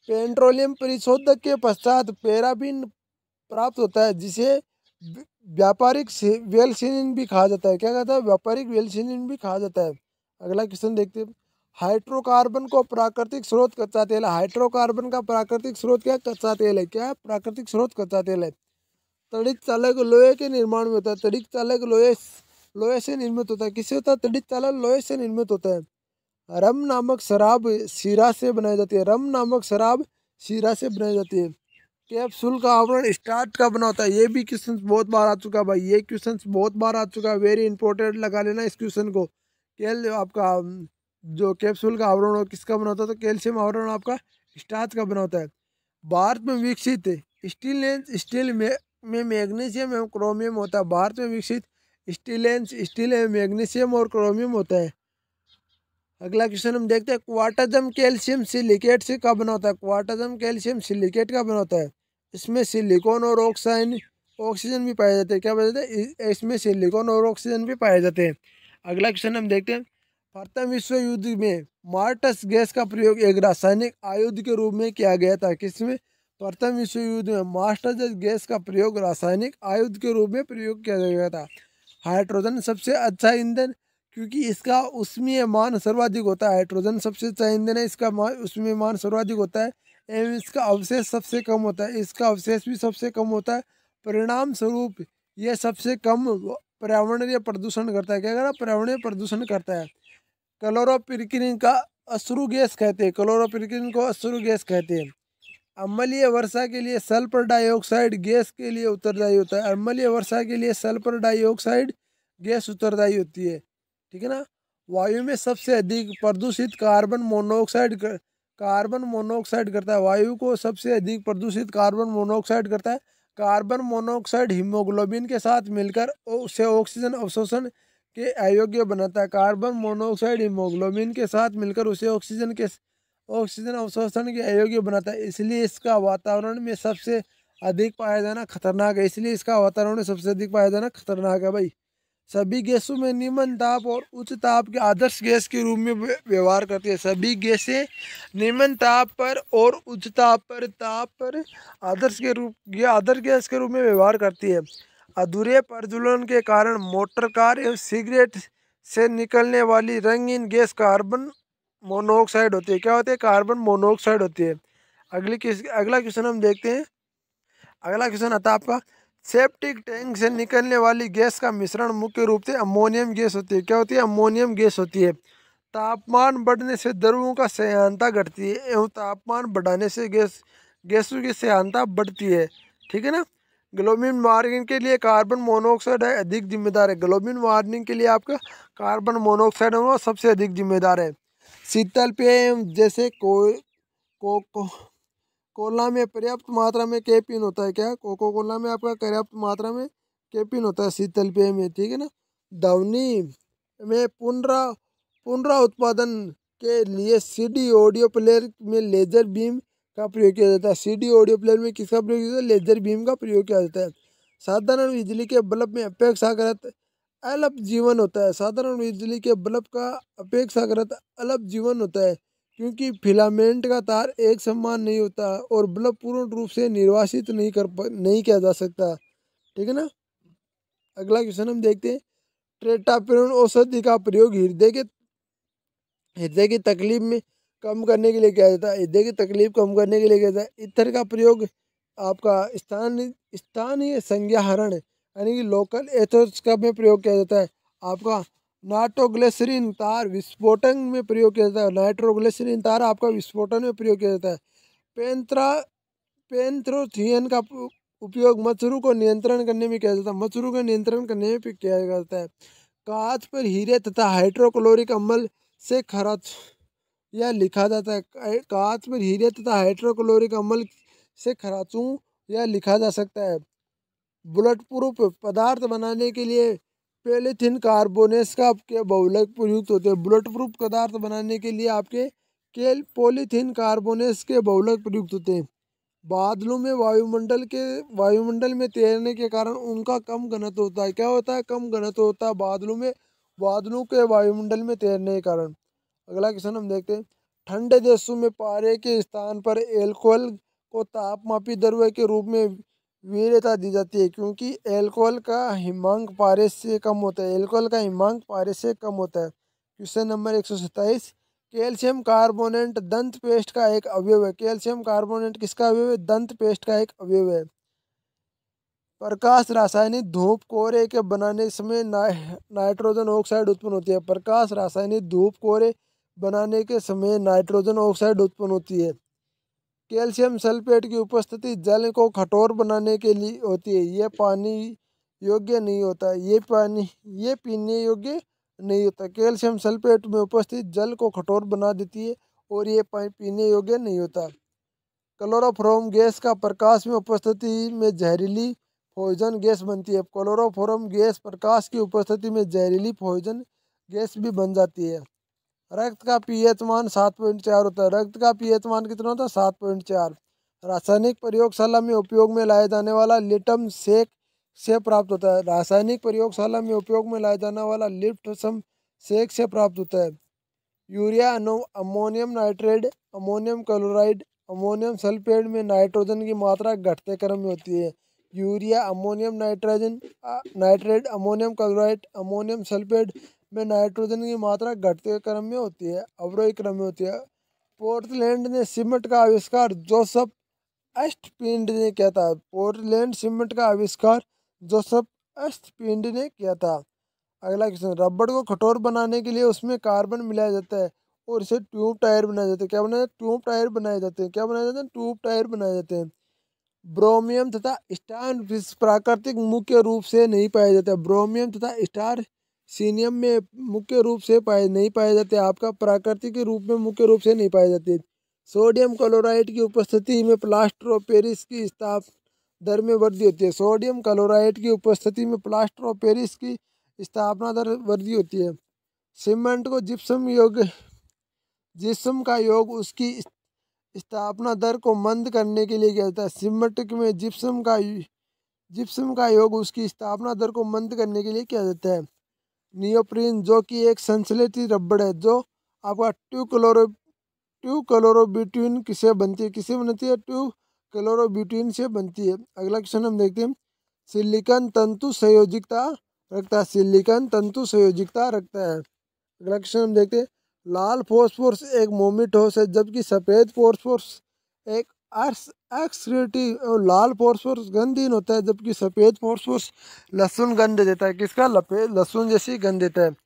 Speaker 1: पेट्रोलियम परिशोधन के पश्चात पैराफिन प्राप्त होता है, जिसे व्यापारिक वेलसिनिन भी कहा जाता है। क्या कहता है? व्यापारिक वेलसिनिन भी कहा जाता है। अगला क्वेश्चन देखते हैं। हाइड्रोकार्बन को प्राकृतिक स्रोत कच्चा तेल है। हाइड्रोकार्बन का प्राकृतिक स्रोत क्या? कच्चा तेल है। क्या है? प्राकृतिक स्रोत कच्चा तेल है। तड़ित चालक लोहे के निर्माण में होता है। तड़ित चालक लोहे से निर्मित होता है। किससे होता है? तड़ित चालक लोहे से निर्मित होता है। रम नामक शराब शीरा से बनाई जाती है। रम नामक शराब शीरा से बनाई जाती है। कैप्सूल का आवरण स्टार्च का बना होता है। ये भी क्वेश्चन बहुत बार आ चुका है भाई। ये क्वेश्चन बहुत बार आ चुका है। वेरी इंपॉर्टेंट लगा लेना इस क्वेश्चन को। आपका जो कैप्सूल का आवरण हो किसका बना होता है? तो कैल्शियम आवरण आपका स्टार्च का बना होता है। भारत में विकसित स्टील में मैग्नीशियम एवं क्रोमियम होता है। भारत में विकसित स्टील में मैग्नीशियम और क्रोमियम होता है। अगला क्वेश्चन हम देखते हैं। क्वार्टजम कैल्शियम सिलिकेट से का बना होता है। क्वार्टजम कैल्शियम सिलिकेट का बना होता है। इसमें सिलिकॉन और ऑक्सीजन भी पाए जाते हैं। क्या पाए जाते हैं? इसमें सिलिकॉन और ऑक्सीजन भी पाए जाते हैं। अगला क्वेश्चन हम देखते हैं। प्रथम विश्व युद्ध में मार्टस गैस का प्रयोग एक रासायनिक आयुध के रूप में किया गया था। किसमें? प्रथम विश्व युद्ध में मार्टस गैस का प्रयोग रासायनिक आयुध के रूप में प्रयोग किया गया था। हाइड्रोजन सबसे अच्छा ईंधन, क्योंकि इसका उसमें मान सर्वाधिक होता है। हाइड्रोजन सबसे अच्छा ईंधन है। इसका उसमें मान सर्वाधिक होता है एवं इसका अवशेष सबसे कम होता है। इसका अवशेष भी सबसे कम होता है। परिणाम स्वरूप यह सबसे कम पर्यावरणीय प्रदूषण करता है। क्या करता है? पर्यावरणीय प्रदूषण करता है। क्लोरोपिरीन का अश्रु गैस कहते हैं। क्लोरोपिरीन को अश्रु गैस कहते हैं। अम्लीय वर्षा के लिए सल्फर डाइऑक्साइड गैस के लिए उत्तरदायी होता है। अम्लीय वर्षा के लिए सल्फर डाइऑक्साइड गैस उत्तरदायी होती है। ठीक है ना। वायु में सबसे अधिक प्रदूषित कार्बन मोनोऑक्साइड करता है। वायु को सबसे अधिक प्रदूषित कार्बन मोनोऑक्साइड करता है। कार्बन मोनोऑक्साइड हीमोग्लोबिन के साथ मिलकर उसे ऑक्सीजन अवशोषण के अयोग्य बनाता है। कार्बन मोनोऑक्साइड हीमोग्लोबिन के साथ मिलकर उसे ऑक्सीजन के ऑक्सीजन अवशोषण के अयोग्य बनाता है, इसलिए इसका वातावरण में सबसे अधिक पाया जाना खतरनाक है। इसलिए इसका वातावरण में सबसे अधिक पाया जाना खतरनाक है भाई। सभी गैसों में निम्न ताप और उच्च ताप के आदर्श गैस के रूप में व्यवहार करती है। सभी गैसें निम्न ताप पर और उच्च ताप पर आदर्श गैस के रूप में व्यवहार करती है। अधूरे प्रज्वलन के कारण मोटर कार एवं सिगरेट से निकलने वाली रंगीन गैस कार्बन मोनोऑक्साइड होती है। क्या होती है? कार्बन मोनोऑक्साइड होती है। अगला क्वेश्चन हम देखते हैं। अगला क्वेश्चन आता है आपका, सेप्टिक टैंक से निकलने वाली गैस का मिश्रण मुख्य रूप से अमोनियम गैस होती है। क्या होती है? अमोनियम गैस होती है। तापमान बढ़ने से द्रवों का सह्याद्रता घटती है एवं तापमान बढ़ाने से गैसों की सह्याद्रता बढ़ती है। ठीक है ना। ग्लोबल वार्मिंग के लिए कार्बन मोनोऑक्साइड है अधिक जिम्मेदार है। ग्लोबल वार्मिंग के लिए आपका कार्बन मोनोऑक्साइड है वो सबसे अधिक जिम्मेदार है। शीतल पेय जैसे कोला में पर्याप्त मात्रा में कैफीन होता है। क्या? कोको कोला में आपका पर्याप्त मात्रा में कैफीन होता है शीतल पेय में। ठीक है ना। ध्वनि में पुनरा उत्पादन के लिए सीडी ऑडियो प्लेयर में लेजर बीम का प्रयोग किया जाता है। सीडी ऑडियो प्लेयर में किसका प्रयोग किया जाता है? लेजर बीम का प्रयोग किया जाता है। साधारण बिजली के बल्ब में अपेक्षाकृत अल्प जीवन होता है। साधारण बिजली के बल्ब का अपेक्षाकृत अल्प जीवन होता है क्योंकि फिलामेंट का तार एक समान नहीं होता और बल्ब पूर्ण रूप से निर्वासित नहीं किया जा सकता। ठीक है ना। अगला क्वेश्चन हम देखते हैं। ट्रेटापेरोन औषधि का प्रयोग हृदय की तकलीफ में कम करने के लिए किया जाता है। हृदय की तकलीफ कम करने के लिए किया जाता है। इत्र का प्रयोग आपका स्थानीय संज्ञाहरण यानी कि लोकल एथोस का में प्रयोग किया जाता है। आपका नाइट्रोग्लिसरीन तार विस्फोटन में प्रयोग किया जाता है। नाइट्रोग्लिसरीन तार आपका विस्फोटन में प्रयोग किया जाता है। पेंथ्रोथियन का उपयोग मच्छरों को नियंत्रण करने में किया जाता है। मच्छरों को नियंत्रण करने में किया जाता है। कांच पर हीरे तथा हाइड्रोक्लोरिक अम्ल से खराच यह लिखा जाता है। कांच पर हीरे तथा हाइड्रोक्लोरिक अम्ल से खराचूं यह लिखा जा सकता है। बुलेट प्रूफ पदार्थ बनाने के लिए पॉलीथीन कार्बोनेट का के बहुलक प्रयुक्त होते हैं। बुलेट प्रूफ पदार्थ बनाने के लिए आपके पॉलीथीन कार्बोनेट के बहुलक प्रयुक्त होते हैं। बादलों में वायुमंडल में तैरने के कारण उनका कम घनत्व होता है। क्या होता है? कम घनत्व होता है बादलों के वायुमंडल में तैरने के कारण। अगला क्वेश्चन हम देखते हैं। ठंडे देशों में पारे के स्थान पर एल्कोहल को तापमापी द्रव्य के रूप में वरीयता दी जाती है क्योंकि एल्कोहल का हिमांक पारे से कम होता है। एल्कोहल का हिमांक पारे से कम होता है। Question number 127। कैल्शियम कार्बोनेट दंत पेस्ट का एक अवयव है। कैल्शियम कार्बोनेट किसका अवयव है? दंत पेस्ट का एक अवयव है। प्रकाश रासायनिक धूप कोहरे के बनाने समय नाइट्रोजन ऑक्साइड उत्पन्न होती है। प्रकाश रासायनिक धूप कोहरे बनाने के समय नाइट्रोजन ऑक्साइड उत्पन्न होती है। कैल्शियम सल्फेट की उपस्थिति जल को कठोर बनाने के लिए होती है। यह पानी योग्य नहीं होता। ये पीने योग्य नहीं होता। कैल्शियम सल्फेट में उपस्थित जल को कठोर बना देती है और ये पीने योग्य नहीं होता। क्लोरोफॉर्म गैस का प्रकाश में उपस्थिति में जहरीली पॉइजन गैस बनती है। क्लोरोफॉर्म गैस प्रकाश की उपस्थिति में जहरीली पॉइजन गैस भी बन जाती है। रक्त का पीएच मान 7.4 होता है। रक्त का पीएच मान कितना होता है? 7.4। रासायनिक प्रयोगशाला में उपयोग में लाया जाने वाला लिटम सेक से प्राप्त होता है। रासायनिक प्रयोगशाला में उपयोग में लाया जाने वाला लिटम सेक से प्राप्त होता है। Urea ammonium nitrate, ammonium chloride, ammonium sulphate में नाइट्रोजन की मात्रा घटते क्रम में होती है। Urea ammonium nitrate, ammonium chloride, ammonium sulphate में नाइट्रोजन की मात्रा घटते क्रम में होती है, अवरोही क्रम में होती है। पोर्टलैंड ने सीमेंट का आविष्कार जोसेफ एस्टपिंड ने किया था। पोर्टलैंड सीमेंट का आविष्कार जोसेफ एस्टपिंड ने किया था। अगला क्वेश्चन। रबड़ को कठोर बनाने के लिए उसमें कार्बन मिलाया जाता है और इसे ट्यूब टायर बनाए जाते हैं। क्या बनाए? ट्यूब टायर बनाए जाते हैं। क्या बनाए जाते हैं? ट्यूब टायर बनाए जाते हैं। ब्रोमियम तथा स्टार प्राकृतिक मुख्य रूप से नहीं पाए जाते। ब्रोमियम तथा स्टार सीनियम में मुख्य रूप से नहीं पाए जाते। आपका प्राकृतिक रूप में मुख्य रूप से नहीं पाए जाते। सोडियम क्लोराइड की उपस्थिति में प्लास्टर ऑफ पेरिस की स्थापना दर में वृद्धि होती है। सोडियम क्लोराइड की उपस्थिति में प्लास्टर ऑफ पेरिस की स्थापना दर वृद्धि होती है। सीमेंट को जिस्म का योग उसकी स्थापना दर को मंद करने के लिए किया जाता है। सिमेट्रिक में जिप्सम का योग उसकी स्थापना दर को मंद करने के लिए किया जाता है। नियोप्रीन जो कि एक संश्लेषित रबड़ है, जो आपका टू क्लोरोब्यूटेन किसे बनती है, टू क्लोरोब्यूटेन से बनती है। अगला क्वेश्चन हम देखते हैं। सिलिकॉन तंतु संयोजकता रखता है, सिलिकॉन तंतु संयोजकता रखता है। अगला क्वेश्चन हम देखते हैं। लाल फॉस्फोरस एक मोमी ठोस है, जबकि सफेद फॉस्फोरस एक एक्सक्रीटिव और लाल फॉस्फोरस गंधहीन होता है, जबकि सफेद फॉस्फोरस लहसुन गंध देता है। किसका? लहसुन जैसी गंध देता है।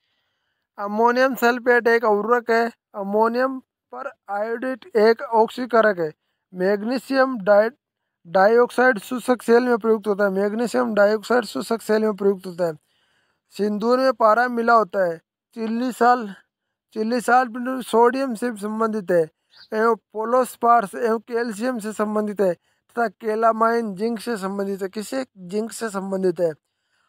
Speaker 1: अमोनियम सल्फेट एक उर्वरक है। अमोनियम पर आयोडेट एक ऑक्सीकारक है। मैग्नीशियम डाइऑक्साइड शुष्क सेल में प्रयुक्त होता है। मैग्नीशियम डाइऑक्साइड शुष्क सेल में प्रयुक्त होता है। सिंदूर में पारा मिला होता है। चिल्ली साल्ट सोडियम से संबंधित है एवं पोलोस्पार्स एवं कैल्शियम से संबंधित है तथा केलामाइन जिंक से संबंधित है। किसे? जिंक से संबंधित है।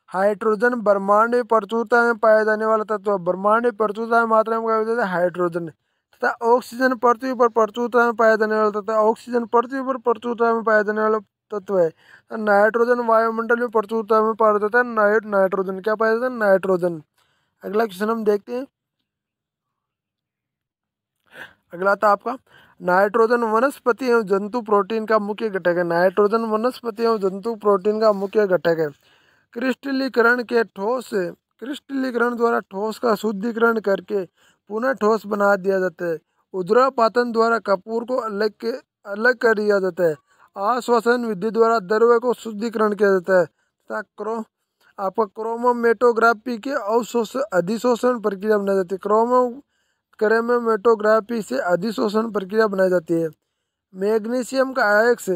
Speaker 1: हाइड्रोजन ब्रह्मांड में प्रचुरता में पाया जाने वाला तत्व है। ब्रह्मांड में प्रचुरता में मात्रा में पाया जाता है हाइड्रोजन। तथा ऑक्सीजन पृथ्वी पर प्रचुरता में पाया जाने वाला तत्व, ऑक्सीजन पृथ्वी पर प्रचुरता में पाया जाने वाला तत्व है। नाइट्रोजन वायुमंडल में प्रचुरता में पाया जाता है। नाइट्रोजन क्या पाया जाता है? नाइट्रोजन। अगला क्वेश्चन हम देखते हैं। अगला था आपका नाइट्रोजन वनस्पति एवं जंतु प्रोटीन का मुख्य घटक है। नाइट्रोजन वनस्पति एवं जंतु प्रोटीन का मुख्य घटक है। क्रिस्टलीकरण द्वारा ठोस का शुद्धिकरण करके पुनः ठोस बना दिया जाता है। ऊर्ध्वपातन द्वारा कपूर को अलग कर दिया जाता है। आश्वासन विधि द्वारा द्रव्य को शुद्धिकरण किया जाता है तथा आपका क्रोमोमेटोग्राफी के अधिशोषण प्रक्रिया बनाई जाती है। क्रोमैटोग्राफी से अधिशोषण प्रक्रिया बनाई जाती है। मैग्नीशियम का आयक्स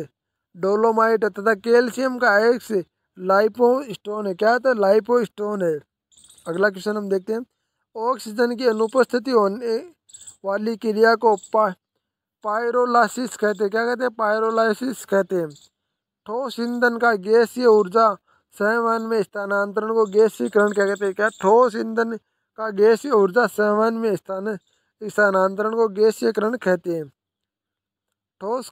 Speaker 1: डोलोमाइट है तथा कैल्शियम का आयक्स लाइपोस्टोन है। क्या है? लाइपोस्टोन है। अगला क्वेश्चन हम देखते हैं। ऑक्सीजन की अनुपस्थिति होने वाली क्रिया को पायरोलाइसिस कहते हैं। क्या कहते हैं? पायरोलाइसिस कहते हैं। ठोस ईंधन का गैसीय ऊर्जा संवहन में स्थानांतरण को गैसीकरण क्या कहते हैं? क्या? ठोस ईंधन का गैसीय ऊर्जा संवहन में स्थानांतरण को गैसीकरण कहते हैं। ठोस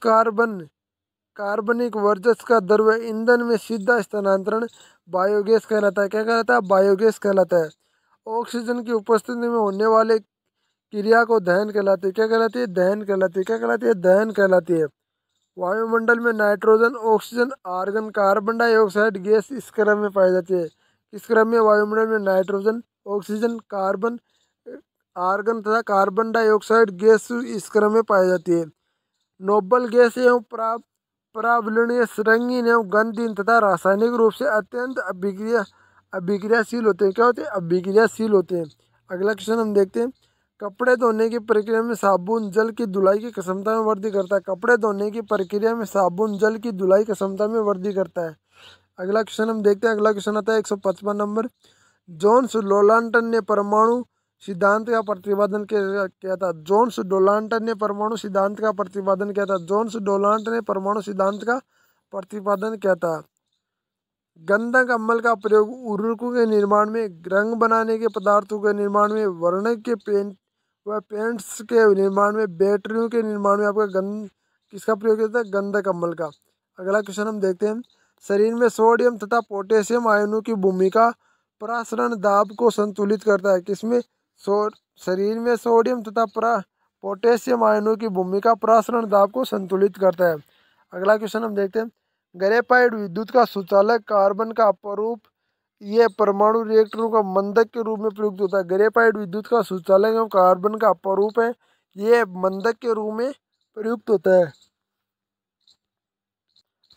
Speaker 1: कार्बनिक वर्चस्व का द्रव्य ईंधन में सीधा स्थानांतरण बायोगैस कहलाता है। क्या कहलाता है? बायोगैस कहलाता है। ऑक्सीजन की उपस्थिति में होने वाले क्रिया को दहन कहलाती है। क्या कहलाती है? दहन कहलाती है। क्या कहलाती है? दहन कहलाती है। वायुमंडल में nitrogen, oxygen, argon, carbon dioxide gas इस क्रम में पाई जाती है। इस क्रम में वायुमंडल में नाइट्रोजन, ऑक्सीजन, कार्बन, आर्गन तथा कार्बन डाइऑक्साइड गैस इस क्रम में पाई जाती है। नोबल गैस एवं प्रावलनीय, रंगीन एवं गंधहीन तथा रासायनिक रूप से अत्यंत अभिक्रियाशील होते हैं। क्या होते हैं? अभिक्रियाशील होते हैं। अगला क्वेश्चन हम देखते हैं। कपड़े धोने की प्रक्रिया में साबुन जल की धुलाई की क्षमता में वृद्धि करता है। कपड़े धोने की प्रक्रिया में साबुन जल की धुलाई की क्षमता में वृद्धि करता है। अगला क्वेश्चन हम देखते हैं। अगला क्वेश्चन आता है 155 नंबर। जोन्स डोनाल्टन ने परमाणु सिद्धांत का प्रतिपादन किया था। जोन्स डोनाल्टन ने परमाणु सिद्धांत का प्रतिपादन किया था। जोन्स डोनाल्टन ने परमाणु सिद्धांत का प्रतिपादन किया था। गंधक अम्ल का प्रयोग उर्वरकों के निर्माण में, रंग बनाने के पदार्थों के निर्माण में, वर्णक के पेंट्स के निर्माण में, बैटरियों के निर्माण में आपका किसका प्रयोग होता है? गंधक अम्ल का। अगला क्वेश्चन हम देखते हैं। शरीर में सोडियम तथा पोटेशियम आयनों की भूमिका प्रसारण दाब को संतुलित करता है। किसमें? शरीर में सोडियम तथा पोटेशियम आयनों की भूमिका प्रसारण दाब को संतुलित करता है। अगला क्वेश्चन हम देखते हैं। ग्रेफाइट विद्युत का सुचालक कार्बन का अपरूप ये परमाणु रिएक्टरों का मंदक के रूप में प्रयुक्त होता है। ग्रेफाइट विद्युत का सुचालक एवं कार्बन का अपरूप है, ये मंदक के रूप में प्रयुक्त होता है।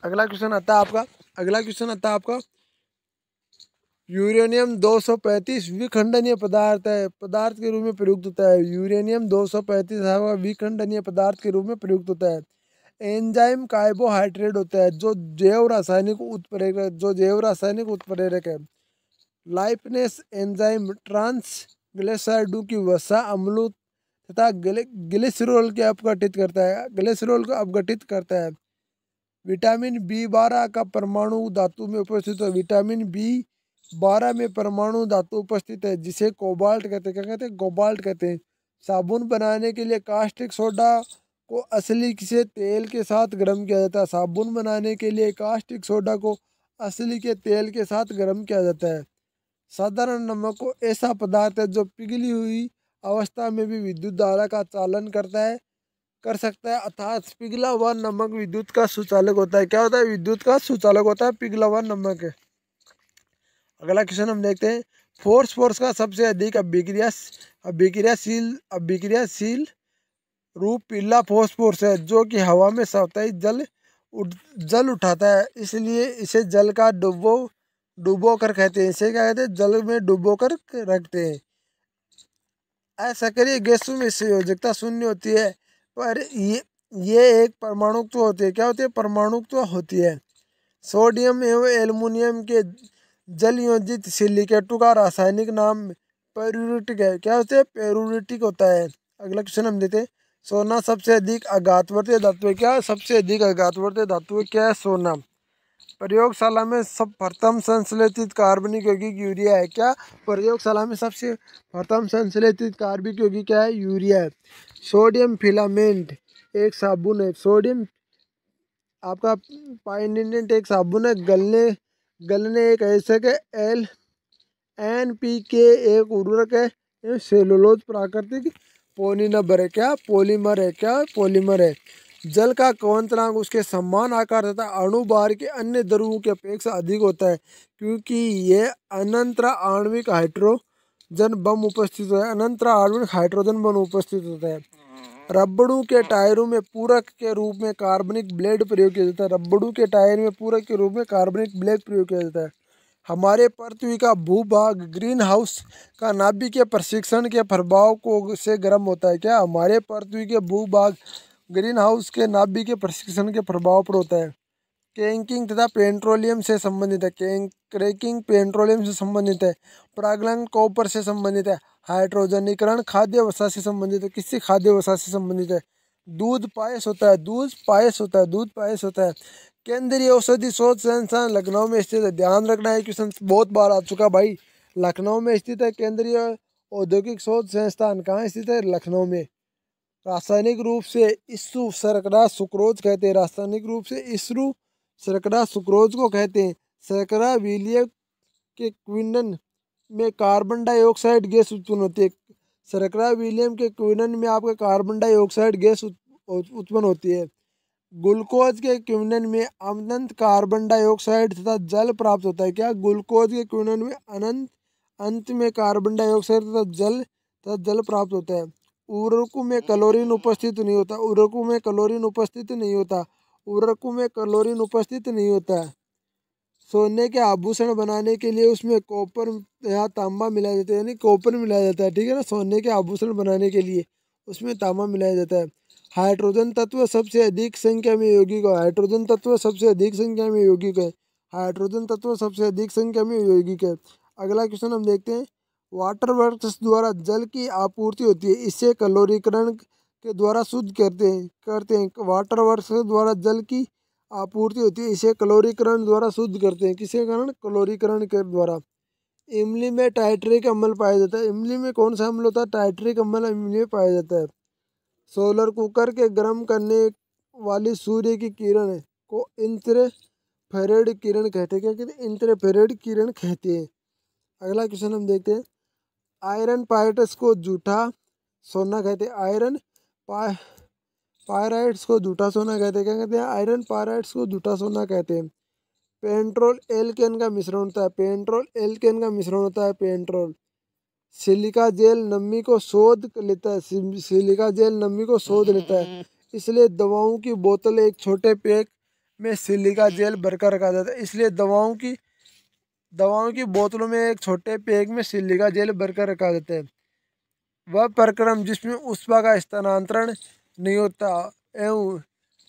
Speaker 1: अगला क्वेश्चन आता है आपका यूरेनियम 235 विखंडनीय पदार्थ के रूप में प्रयुक्त होता है। यूरेनियम 235 विखंडनीय पदार्थ के रूप में प्रयुक्त होता है। एंजाइम कार्बोहाइड्रेट होता है जो जैव रासायनिक उत्प्रेरक है। लाइपनेस एंजाइम ट्रांसग्लिसराइडों की वसा अम्लों तथा ग्लिसरॉल को अपघटित करता है। विटामिन B12 का परमाणु धातु में उपस्थित है। विटामिन B12 में परमाणु धातु उपस्थित है जिसे कोबाल्ट कहते हैं। क्या कहते हैं? कोबाल्ट कहते हैं। साबुन बनाने के लिए कास्टिक सोडा को असली से तेल के साथ गर्म किया जाता है। साबुन बनाने के लिए कास्टिक सोडा को असली के तेल के साथ गर्म किया जाता है। साधारण नमक को ऐसा पदार्थ है जो पिघली हुई अवस्था में भी विद्युत धारा का चालन कर सकता है, अर्थात पिघला हुआ नमक विद्युत का सुचालक होता है। क्या होता है? विद्युत का सुचालक होता है पिघला हुआ नमक। अगला क्वेश्चन हम देखते हैं, फोर्स का सबसे अधिक अभिक्रियाशील रूप पीला फोस्फोरस है, जो कि हवा में सतही जल उठाता है, इसलिए इसे जल का डुबो कर कहते हैं। इसे क्या कहते हैं? जल में डुबो कर रखते हैं। असक्रिय गैसों में संयोजकता शून्य होती है, पर ये एक परमाणुत्व होती है। क्या होती है? परमाणुत्व होती है। सोडियम एवं एल्युमिनियम के जल योजित सिलिकेटों का रासायनिक नाम पेरियोडिक है। क्या होता है? पेरियोडिक होता है। अगला क्वेश्चन हम देते हैं, सोना सबसे अधिक आघातवर्ती धातु है। क्या सबसे अधिक आघातवर्ती धातु है? क्या है? सोना। प्रयोगशाला में सब प्रथम संश्लेषित कार्बनिक यौगिक यूरिया है। क्या प्रयोगशाला में सबसे प्रथम संश्लेषित कार्बनिक यौगिक क्या है? यूरिया है। सोडियम फिलामेंट एक साबुन है। सोडियम आपका पाइनेंट एक साबुन है। गलने एक ऐसा है। NPK एक उर्वरक है। सेलुलोज प्राकृतिक पॉलीमर है। क्या पॉलीमर है? क्या पॉलीमर है। जल का क्वथनांक उसके समान आकार तथा अणुभार के अन्य द्रव्यों की अपेक्षा अधिक होता है, क्योंकि यह अनंतरा आणविक हाइड्रोजन बम उपस्थित होता है। अनंतरा आणविक हाइड्रोजन बम उपस्थित होता है। रबड़ों के टायरों में पूरक के रूप में कार्बनिक ब्लेड प्रयोग किया जाता है। रबड़ों के टायर में पूरक के रूप में कार्बनिक ब्लेड प्रयोग किया जाता है। हमारे पृथ्वी का भूभाग ग्रीन हाउस का नाभिकीय प्रशिक्षण के प्रभाव को से गर्म होता है। क्या हमारे पृथ्वी के भूभाग ग्रीन हाउस के नाभिकीय प्रशिक्षण के प्रभाव पर होता है। क्रैकिंग तथा पेट्रोलियम से संबंधित है। क्रैकिंग पेट्रोलियम से संबंधित है। परागलन कॉपर से संबंधित है। हाइड्रोजनीकरण खाद्य वसा से संबंधित है। किससे? खाद्य वसा से संबंधित है। दूध पायस होता है। दूध पायस होता है। दूध पायस होता है। केंद्रीय औषधि शोध संस्थान लखनऊ में स्थित है। ध्यान रखना है, क्वेश्चन बहुत बार आ चुका भाई। लखनऊ में स्थित है केंद्रीय औद्योगिक शोध संस्थान। कहाँ स्थित है? लखनऊ में। रासायनिक रूप से ईसु शर्करा सुक्रोज कहते हैं। रासायनिक रूप से ईसु शर्करा सुक्रोज को कहते हैं। शर्करा विलय के क्विनन में कार्बन डाइऑक्साइड गैस उत्पन्न होती है। शर्करा विलयन के क्विनन में आपका कार्बन डाइऑक्साइड गैस उत्पन्न होती है। ग्लूकोज के क्विनन में अनंत कार्बन डाइऑक्साइड तथा जल प्राप्त होता है। क्या? ग्लूकोज के क्विनन में अंत में कार्बन डाइऑक्साइड तथा जल प्राप्त होता है। उर्वरकों में क्लोरीन उपस्थित नहीं होता। उर्वरकों में क्लोरीन उपस्थित नहीं होता। उर्वरकों में क्लोरीन उपस्थित नहीं होता है। सोने के आभूषण बनाने के लिए उसमें कॉपर या तांबा मिलाया जाता है, यानी कॉपर मिलाया जाता है। ठीक है ना। सोने के आभूषण बनाने के लिए उसमें तांबा मिलाया जाता है। हाइड्रोजन तत्व सबसे अधिक संख्या में यौगिक है। हाइड्रोजन तत्व सबसे अधिक संख्या में यौगिक है। हाइड्रोजन तत्व सबसे अधिक संख्या में यौगिक है। अगला क्वेश्चन हम देखते हैं, वाटर वर्क्स द्वारा जल की आपूर्ति होती है, इसे क्लोरीकरण के द्वारा शुद्ध करते हैं। वाटर वर्क्स द्वारा जल की आपूर्ति होती है, इसे क्लोरीकरण द्वारा शुद्ध करते हैं। किसके कारण? क्लोरीकरण के द्वारा। इमली में टाइट्रिक अम्ल पाया जाता है। इमली में कौन सा अम्ल होता है? टाइट्रिक अम्ल इमली में पाया जाता है। सोलर कुकर के गर्म करने वाली सूर्य की किरण को इंफ्रारेड किरण कहते हैं। क्या कहते हैं? इंफ्रारेड किरण कहते हैं। अगला क्वेश्चन हम देखते हैं, आयरन पायरेट्स को झूठा सोना कहते हैं। आयरन पायराइट्स को झूठा सोना कहते हैं। क्या कहते हैं? आयरन पायराइट्स को झूठा सोना कहते हैं। पेट्रोल एल्केन का मिश्रण होता है। पेट्रोल एल्केन का मिश्रण होता है। पेट्रोल सिलिका जेल नमी को शोध लेता है। सिलिका जेल नमी को शोध लेता है, इसलिए दवाओं की बोतल एक छोटे पैक में सिलिका जेल भरकर रखा जाता है। इसलिए दवाओं की बोतलों में एक छोटे पैक में सिलिका जेल भरकर रखा जाता है। वह प्रक्रम जिसमें ऊष्मा का स्थानांतरण नहीं होता एवं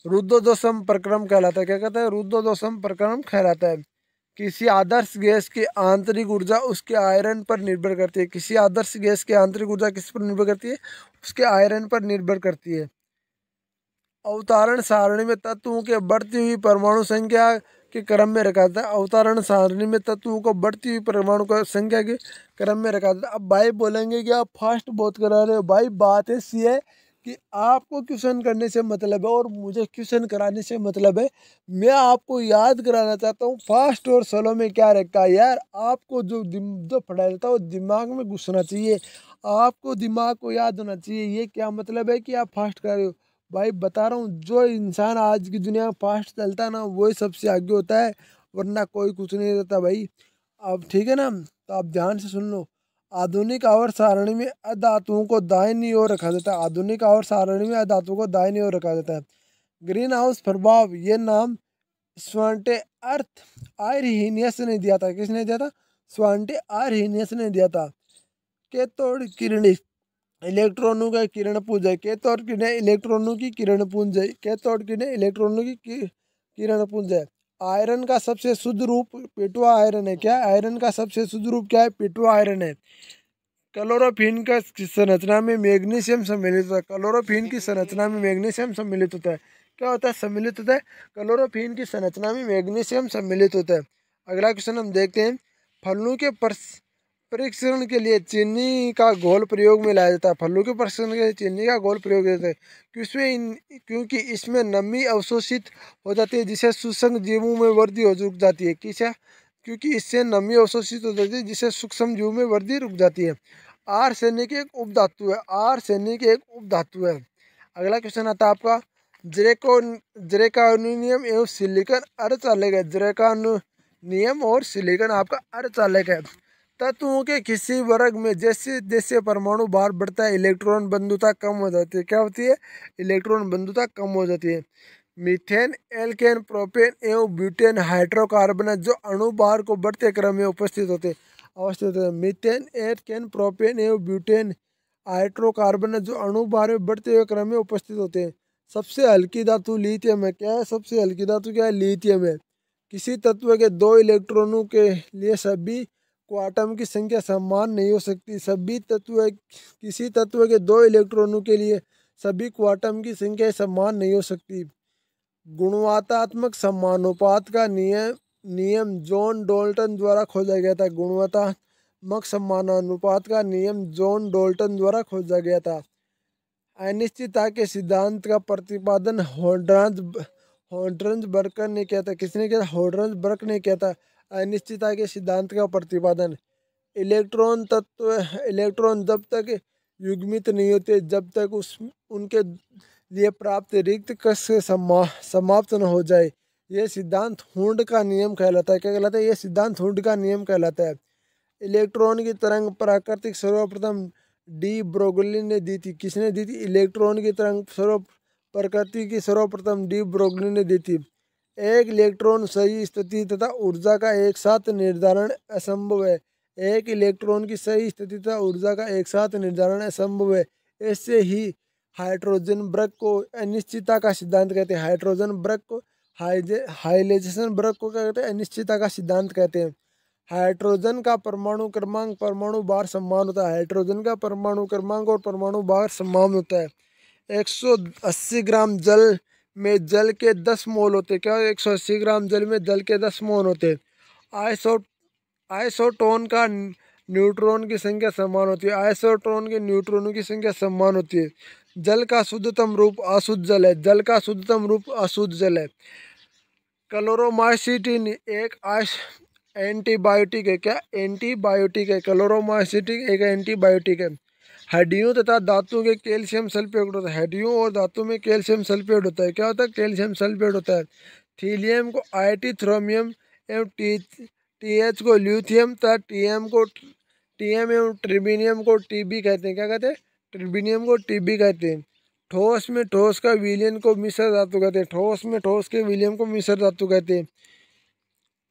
Speaker 1: रुद्धोष्म प्रक्रम कहलाता है। क्या कहता है? रुद्धोष्म प्रक्रम कहलाता है। किसी आदर्श गैस की आंतरिक ऊर्जा उसके आयरन पर निर्भर करती है। किसी आदर्श गैस की आंतरिक ऊर्जा किस पर निर्भर करती है? उसके आयरन पर निर्भर करती है। अवतरण सारणी में तत्वों के बढ़ती हुई परमाणु संख्या के क्रम में रखा जाता है। अवतरण सारणी में तत्वों को बढ़ती हुई परमाणु का संख्या के क्रम में रखा जाता है। अब भाई बोलेंगे कि आप फास्ट बहुत करा रहे हो। भाई बात ऐसी है कि आपको क्वेश्चन करने से मतलब है और मुझे क्वेश्चन कराने से मतलब है। मैं आपको याद कराना चाहता हूँ फास्ट और स्लो में क्या रखा है। यार आपको जो पढ़ाया जाता है वो दिमाग में घुसना चाहिए, आपको दिमाग को याद होना चाहिए। ये क्या मतलब है कि आप फास्ट कर रहे हो। भाई बता रहा हूँ, जो इंसान आज की दुनिया में फास्ट चलता है ना वही सबसे आगे होता है, वरना कोई कुछ नहीं रहता भाई। अब ठीक है ना, तो आप ध्यान से सुन लो। आधुनिक आवर्त सारणी में अधातुओं को दाहिनी ओर रखा जाता है। आधुनिक आवर्त सारणी में अधातुओं को दाहिनी ओर रखा जाता है। ग्रीन हाउस प्रभाव, ये नाम स्वांटे अर्थ आर्हीनियस ने दिया था। किसने दिया था? स्वांटे आर्हीनियस ने दिया था। कैथोड किरणें इलेक्ट्रॉनों का किरण पुंज है। कैथोड किरणें इलेक्ट्रॉनों की किरण पुंज है। कैथोड किरणें इलेक्ट्रॉनों की किरण पुंज है। आयरन का सबसे शुद्ध रूप पेटवा आयरन है। क्या आयरन का सबसे शुद्ध रूप क्या है? पेटवा आयरन है। क्लोरोफिन का संरचना में मैग्नीशियम सम्मिलित होता है। क्लोरोफिन की संरचना में मैग्नीशियम सम्मिलित होता है। क्या होता है? सम्मिलित होता है। क्लोरोफिन की संरचना में मैग्नीशियम सम्मिलित होता है। अगला क्वेश्चन हम देखते हैं। फलों के परीक्षण के लिए चीनी का घोल प्रयोग में लाया जाता है। फलों के परीक्षण के लिए चीनी का घोल प्रयोग होता है क्योंकि इसमें नमी अवशोषित हो जाती है, जिससे सूक्ष्म जीवों में वृद्धि हो रुक जाती है। किसे? क्योंकि इससे नमी अवशोषित हो जाती है, जिससे सूक्ष्म जीवों में वृद्धि रुक जाती है। आर्सेनिक एक उपधातु है। आर्सेनिक एक उपधातु है। अगला क्वेश्चन आता है आपका। जरेकानियम एवं सिलिकॉन अर्धचालक है। जरेकानियम और सिलिकॉन आपका अर्धचालक है। तत्वों के किसी वर्ग में जैसे जैसे परमाणु भार बढ़ता है इलेक्ट्रॉन बंधुता कम हो जाती है। क्या होती है? इलेक्ट्रॉन बंधुता कम हो जाती है। मीथेन, एल्केन, प्रोपेन एवं ब्यूटेन हाइड्रोकार्बन है जो अणु भार को बढ़ते क्रम में उपस्थित होते अवस्थित होते हैं। मीथेन, एल्केन, प्रोपेन एवं ब्यूटेन हाइड्रोकार्बन है जो अणु भार में बढ़ते हुए क्रम में उपस्थित होते हैं। सबसे हल्की धातु लिथियम है। क्या है? सबसे हल्की धातु क्या है? लिथियम है। किसी तत्व के दो इलेक्ट्रॉनों के लिए सभी क्वांटम की संख्या समान नहीं हो सकती। किसी तत्व के दो इलेक्ट्रॉनों के लिए सभी क्वांटम की संख्या समान नहीं हो सकती। गुणवत्तात्मक समानुपात का नियम जॉन डाल्टन द्वारा खोजा गया था। गुणवत्तात्मक समानुपात का नियम जॉन डाल्टन द्वारा खोजा गया था। अनिश्चितता के सिद्धांत का प्रतिपादन होड्रन्सबर्ग ने किया था। किसने किया था? होड्रन्सबर्ग ने किया था अनिश्चितता के सिद्धांत का प्रतिपादन। इलेक्ट्रॉन जब तक युग्मित नहीं होते जब तक उनके लिए प्राप्त रिक्त कक्ष समाप्त न हो जाए। यह सिद्धांत हुंड का नियम कहलाता है। क्या कहलाता है? यह सिद्धांत हुंड का नियम कहलाता है। इलेक्ट्रॉन की तरंग प्राकृतिक सर्वप्रथम डी ब्रोगली ने दी थी। किसने दी थी? इलेक्ट्रॉन की तरंग प्रकृति की सर्वप्रथम डी ब्रोगली ने दी थी। एक इलेक्ट्रॉन सही स्थिति तथा ऊर्जा का एक साथ निर्धारण असंभव है। एक इलेक्ट्रॉन की सही स्थिति तथा ऊर्जा का एक साथ निर्धारण असंभव है। ऐसे ही हाइड्रोजनबर्ग को अनिश्चितता का सिद्धांत कहते हैं। हाइड्रोजनबर्ग को हाइलेजेनबर्ग को क्या कहते हैं? अनिश्चितता का सिद्धांत कहते हैं। हाइड्रोजन का परमाणु क्रमांक परमाणु भार समान होता है। हाइड्रोजन का परमाणु क्रमांक और परमाणु भार समान होता है। 180 ग्राम जल में जल के 10 मोल होते हैं। क्या? 180 ग्राम जल में जल के 10 मोल होते हैं। आइसोटोन का न्यूट्रॉन की संख्या समान होती है। आइसोटोन के न्यूट्रॉनों की संख्या समान होती है। जल का शुद्धतम रूप अशुद्ध जल है। जल का शुद्धतम रूप अशुद्ध जल है। क्लोरोमाइसिटिन एक एंटीबायोटिक है। क्या? एंटीबायोटिक है। क्लोरोमाइसिटिन एक एंटीबायोटिक है। हड्डियों तथा धातुओं के कैल्शियम सल्फेट होता है। हड्डियों और धातु में कैल्शियम सल्फेट होता है। क्या होता है? कैल्शियम सल्फेट होता है। थीलियम को आईटी थ्रोमियम एवं टीएच को ल्यूथियम तथा टीएम एवं ट्रिबिनियम को टीबी कहते हैं। क्या कहते हैं? ट्रिबिनियम को टीबी कहते हैं। ठोस में ठोस का विलयन को मिश्र धातु कहते हैं। ठोस में ठोस के विलयन को मिश्र धातु कहते हैं।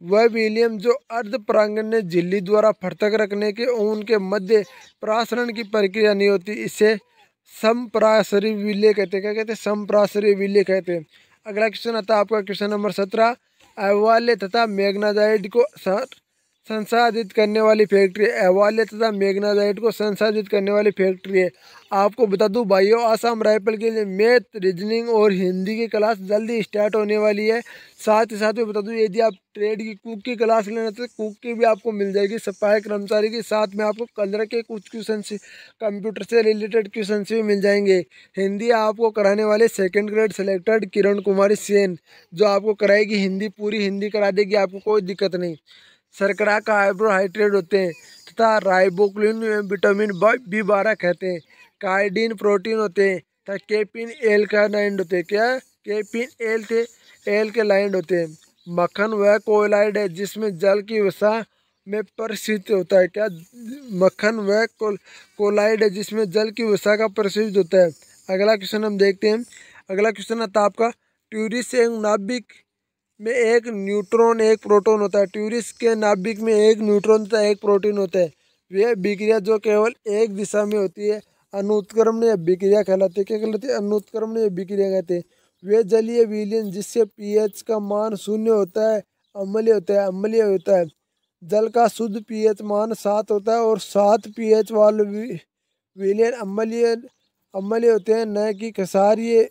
Speaker 1: वह विलियम जो अर्ध प्रांगण में झिल्ली द्वारा पृथक रखने के उनके मध्य प्रासरण की प्रक्रिया नहीं होती, इसे समप्रासरी विलय कहते हैं। क्या कहते हैं? समप्रासरी विलय कहते हैं। अगला क्वेश्चन आता है आपका क्वेश्चन नंबर 17। अवाल्य तथा मैग्नेटाइट को संसाधित करने वाली फैक्ट्री एवाले तथा मैग्नेटाइट को संसाधित करने वाली फैक्ट्री है। आपको बता दूं भाइयों, आसाम राइफल के लिए मैथ, रीजनिंग और हिंदी की क्लास जल्दी स्टार्ट होने वाली है। साथ ही साथ में बता दूं, यदि आप ट्रेड की कुक की क्लास लेना तो कुक की भी आपको मिल जाएगी, सफाई कर्मचारी के साथ में आपको कलर के कुछ क्वेश्चन, कंप्यूटर से रिलेटेड क्वेश्चन भी मिल जाएंगे। हिंदी आपको कराने वाले second grade selected Kiran Kumari Sen, जो आपको कराएगी हिंदी, पूरी हिंदी करा देगी, आपको कोई दिक्कत नहीं। शर्करा कार्बोहाइड्रेट होते हैं तथा राइबोक्लिन विटामिन B12 कहते हैं। काइडिन प्रोटीन होते हैं तथा केपिन एल्कालाइड होते हैं। क्या केपिन एल्कालाइड होते हैं। मक्खन वह कोलाइड है जिसमें जल की वसा में परिस्थित होता है। क्या मक्खन वह कोलाइड है जिसमें जल की वसा का परिस्थित होता है। अगला क्वेश्चन हम देखते हैं। अगला क्वेश्चन आता है आपका, ट्यूरिस एक नाभिक में एक न्यूट्रॉन एक प्रोटॉन होता है। ट्यूरिस के नाभिक में एक न्यूट्रॉन तथा एक प्रोटॉन होता है। वह अभिक्रिया जो केवल एक दिशा में होती है अनुत्क्रमणीय अभिक्रिया कहलाती है। क्या कहलाती है? अनुत्क्रमणीय अभिक्रिया कहते हैं। वे जलीय विलयन जिससे पीएच का मान 0 होता है अम्लीय होता है। अम्लीय होता है। जल का शुद्ध पीएच मान 7 होता है और 7 पीएच वाले विलयन अम्लीय होते हैं, न कि क्षारीय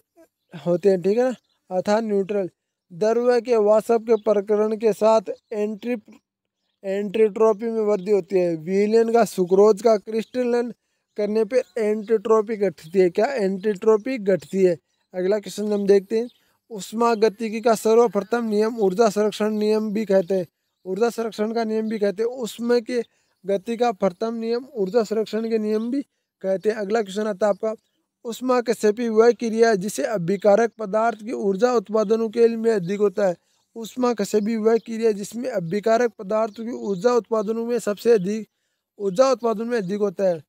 Speaker 1: होते हैं। ठीक है ना, अर्थात न्यूट्रल। द्रव्य के वाष्प के प्रकरण के साथ एंट्रोपी में वृद्धि होती है। विलयन का सुक्रोज का क्रिस्टलन करने पे एंट्रोपी घटती है। क्या एंट्रोपी घटती है। अगला क्वेश्चन हम देखते हैं। ऊष्मागतिकी का सर्वप्रथम नियम ऊर्जा संरक्षण नियम भी कहते हैं। ऊर्जा संरक्षण का नियम भी कहते हैं। ऊष्मा के गति का प्रथम नियम ऊर्जा संरक्षण के नियम भी कहते हैं। अगला क्वेश्चन आता है आपका, ऊष्माकर्षी वह क्रिया है जिसे अभिकारक पदार्थ की ऊर्जा उत्पादनों के लिए अधिक होता है। ऊष्माकर्षी वह क्रिया जिसमें अभिकारक पदार्थ की ऊर्जा उत्पादनों में सबसे अधिक होता है।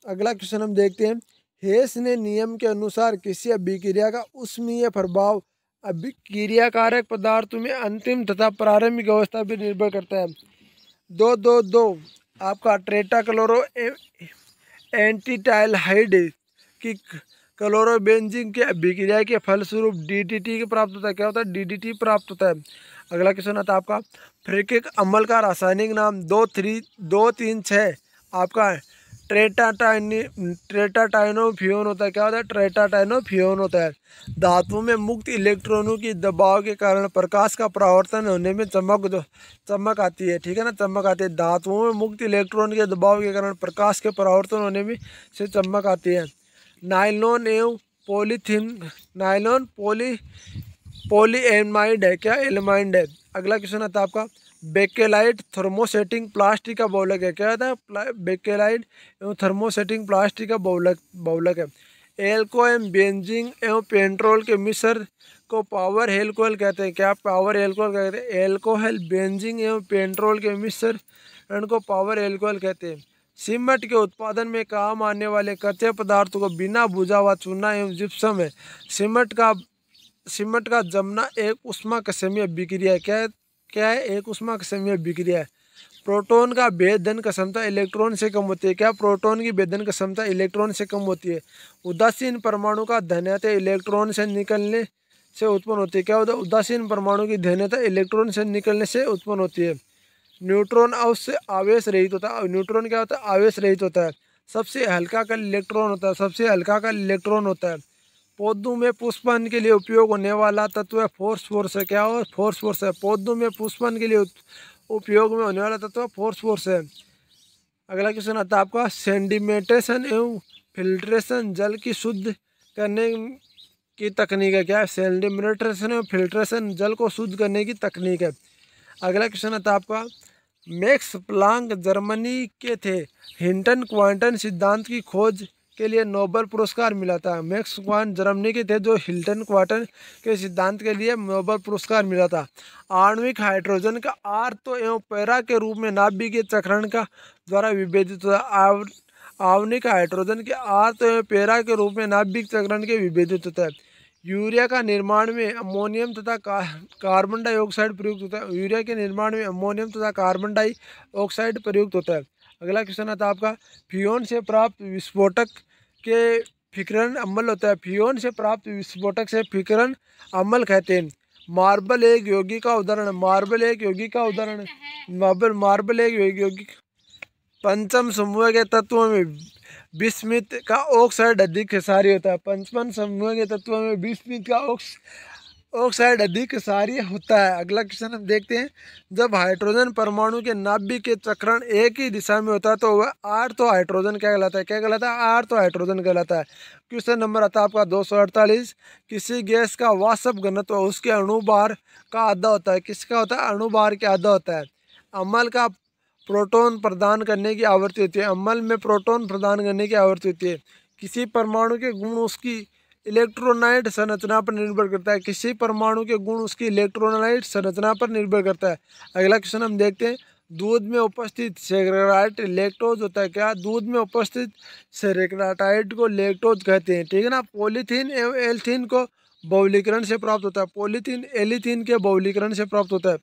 Speaker 1: अगला क्वेश्चन हम देखते हैं। हेस ने नियम के अनुसार किसी अभिक्रिया का ऊष्मीय प्रभाव अभिक्रियाकारक पदार्थों में अंतिम तथा प्रारंभिक अवस्था पर निर्भर करता है। 222 आपका टेट्राक्लोरो एंटीटाइलहाइड की क्लोरोबेंजीन के अभिक्रिया के फलस्वरूप DDT के प्राप्त होता है। क्या होता है? DDT प्राप्त होता है। अगला क्वेश्चन आता है आपका, फ्रेकिक अम्ल का रासायनिक नाम 236 आपका ट्रेटाटाइनोफियोन होता है। क्या होता है? ट्रेटाटाइनोफियोन होता है। धातुओं में मुक्त इलेक्ट्रॉनों की दबाव के कारण प्रकाश का परावर्तन होने में चमक आती है। ठीक है ना, चमक आती है। धातुओं में मुक्त इलेक्ट्रॉन के दबाव के कारण प्रकाश के परावर्तन होने में से चमक आती है। नाइलॉन एवं पॉलीथीन, नाइलॉन पॉलीएमाइड है। क्या? एलमाइड है। अगला क्वेश्चन आता है आपका, बेकेलाइट थर्मोसेटिंग प्लास्टिक का बहुलक है। क्या होता है? बेकेलाइट एवं थर्मोसेटिंग प्लास्टिक का बहुलक है। एल्कोहल बेंजीन एवं पेट्रोल के मिश्र को पावर एल्कोहल कहते हैं। क्या? पावर एल्कोहल कहते हैं। एल्कोहल बेंजीन एवं पेट्रोल के मिश्रण को पावर एल्कोहल कहते हैं। सीमेंट के उत्पादन में काम आने वाले कच्चे पदार्थों को बिना बुझा हुआ चूना एवं जिप्सम है। सीमेंट का जमना एक ऊष्माकर्षीय अभिक्रिया है। क्या है? एक ऊष्माकर्षीय अभिक्रिया है। प्रोटॉन का भेदन का क्षमता इलेक्ट्रॉन से कम होती है। क्या? प्रोटॉन की भेदन की क्षमता इलेक्ट्रॉन से कम होती है। उदासीन परमाणु का धन्यता इलेक्ट्रॉन से निकलने से उत्पन्न होती है। क्या होता है? उदासीन परमाणु की धन्यता इलेक्ट्रॉन से निकलने से उत्पन्न होती है। न्यूट्रॉन उससे आवेश रहित होता है। न्यूट्रॉन क्या होता है? आवेश रहित होता है। सबसे हल्का का इलेक्ट्रॉन होता है। पौधों में पुष्पन के लिए उपयोग होने वाला तत्व है फॉस्फोरस है। क्या हो? फॉस्फोरस है। पौधों में पुष्पन के लिए उपयोग में होने वाला तत्व फॉस्फोरस है। अगला क्वेश्चन आता है आपका, सेडिमेंटेशन एवं फिल्ट्रेशन जल की शुद्ध करने की तकनीक है। क्या है? सेडिमेंटेशन एवं फिल्ट्रेशन जल को शुद्ध करने की तकनीक है। अगला क्वेश्चन आता है आपका, मैक्स प्लांक जर्मनी के थे। हिंटन क्वांटम सिद्धांत की खोज के लिए नोबेल पुरस्कार मिला था। मैक्स क्वांट जर्मनी के थे जो हिल्टन क्वांटम के सिद्धांत के लिए नोबेल पुरस्कार मिला था। आणविक हाइड्रोजन का आर्तो एवं पैरा के रूप में नाभिकीय चक्रण का द्वारा विभेदित होता है। आणविक हाइड्रोजन के आर्तो एवं पैरा के रूप में नाभिक चक्रण के विभेदित होता है। यूरिया का निर्माण में अमोनियम तथा कार्बन डाइऑक्साइड प्रयुक्त होता है। यूरिया के निर्माण में अमोनियम तथा कार्बन डाइऑक्साइड प्रयुक्त होता है। अगला क्वेश्चन आता है आपका, फ्यून से प्राप्त विस्फोटक के फिक्रन अम्ल होता है। फ्यून से प्राप्त विस्फोटक से फिक्रन अम्ल कहते हैं। मार्बल एक योगी का उदाहरण है। मार्बल एक योगी का उदाहरण है। मार्बल एक योगी। पंचम समूह के तत्वों में बिस्मिथ का ऑक्साइड अधिक क्षारीय होता है। पंचम समूह के तत्वों में बिस्मिथ का ऑक्साइड अधिक क्षारीय होता है। अगला क्वेश्चन हम देखते हैं। जब हाइड्रोजन परमाणु के नाभिक के चक्रण एक ही दिशा में होता है तो वह आर्थ हाइड्रोजन क्या कहलाता है? क्या कहलाता है? आर्थ हाइड्रोजन कहलाता है। क्वेश्चन नंबर आता है आपका 248। किसी गैस का वाष्प घनत्व उसके अणुभार का आधा होता है। किसका होता है? अणुभार के आधा होता है। अम्ल का प्रोटॉन प्रदान करने की आवृत्ति होती है। अम्ल में प्रोटॉन प्रदान करने की आवृत्ति होती है। किसी परमाणु के गुण उसकी इलेक्ट्रोनाइट संरचना पर निर्भर करता है। किसी परमाणु के गुण उसकी इलेक्ट्रोनाइट संरचना पर निर्भर करता है। अगला क्वेश्चन हम देखते हैं। दूध में उपस्थित सेक्रेटाइट लैक्टोज होता है। क्या? दूध में उपस्थित सेक्रेटाइट को लैक्टोज कहते हैं। ठीक है ना। पॉलीथीन एवं एल्थीन को बहुलीकरण से प्राप्त होता है। पॉलीथीन एलिथीन के बहुलीकरण से प्राप्त होता है।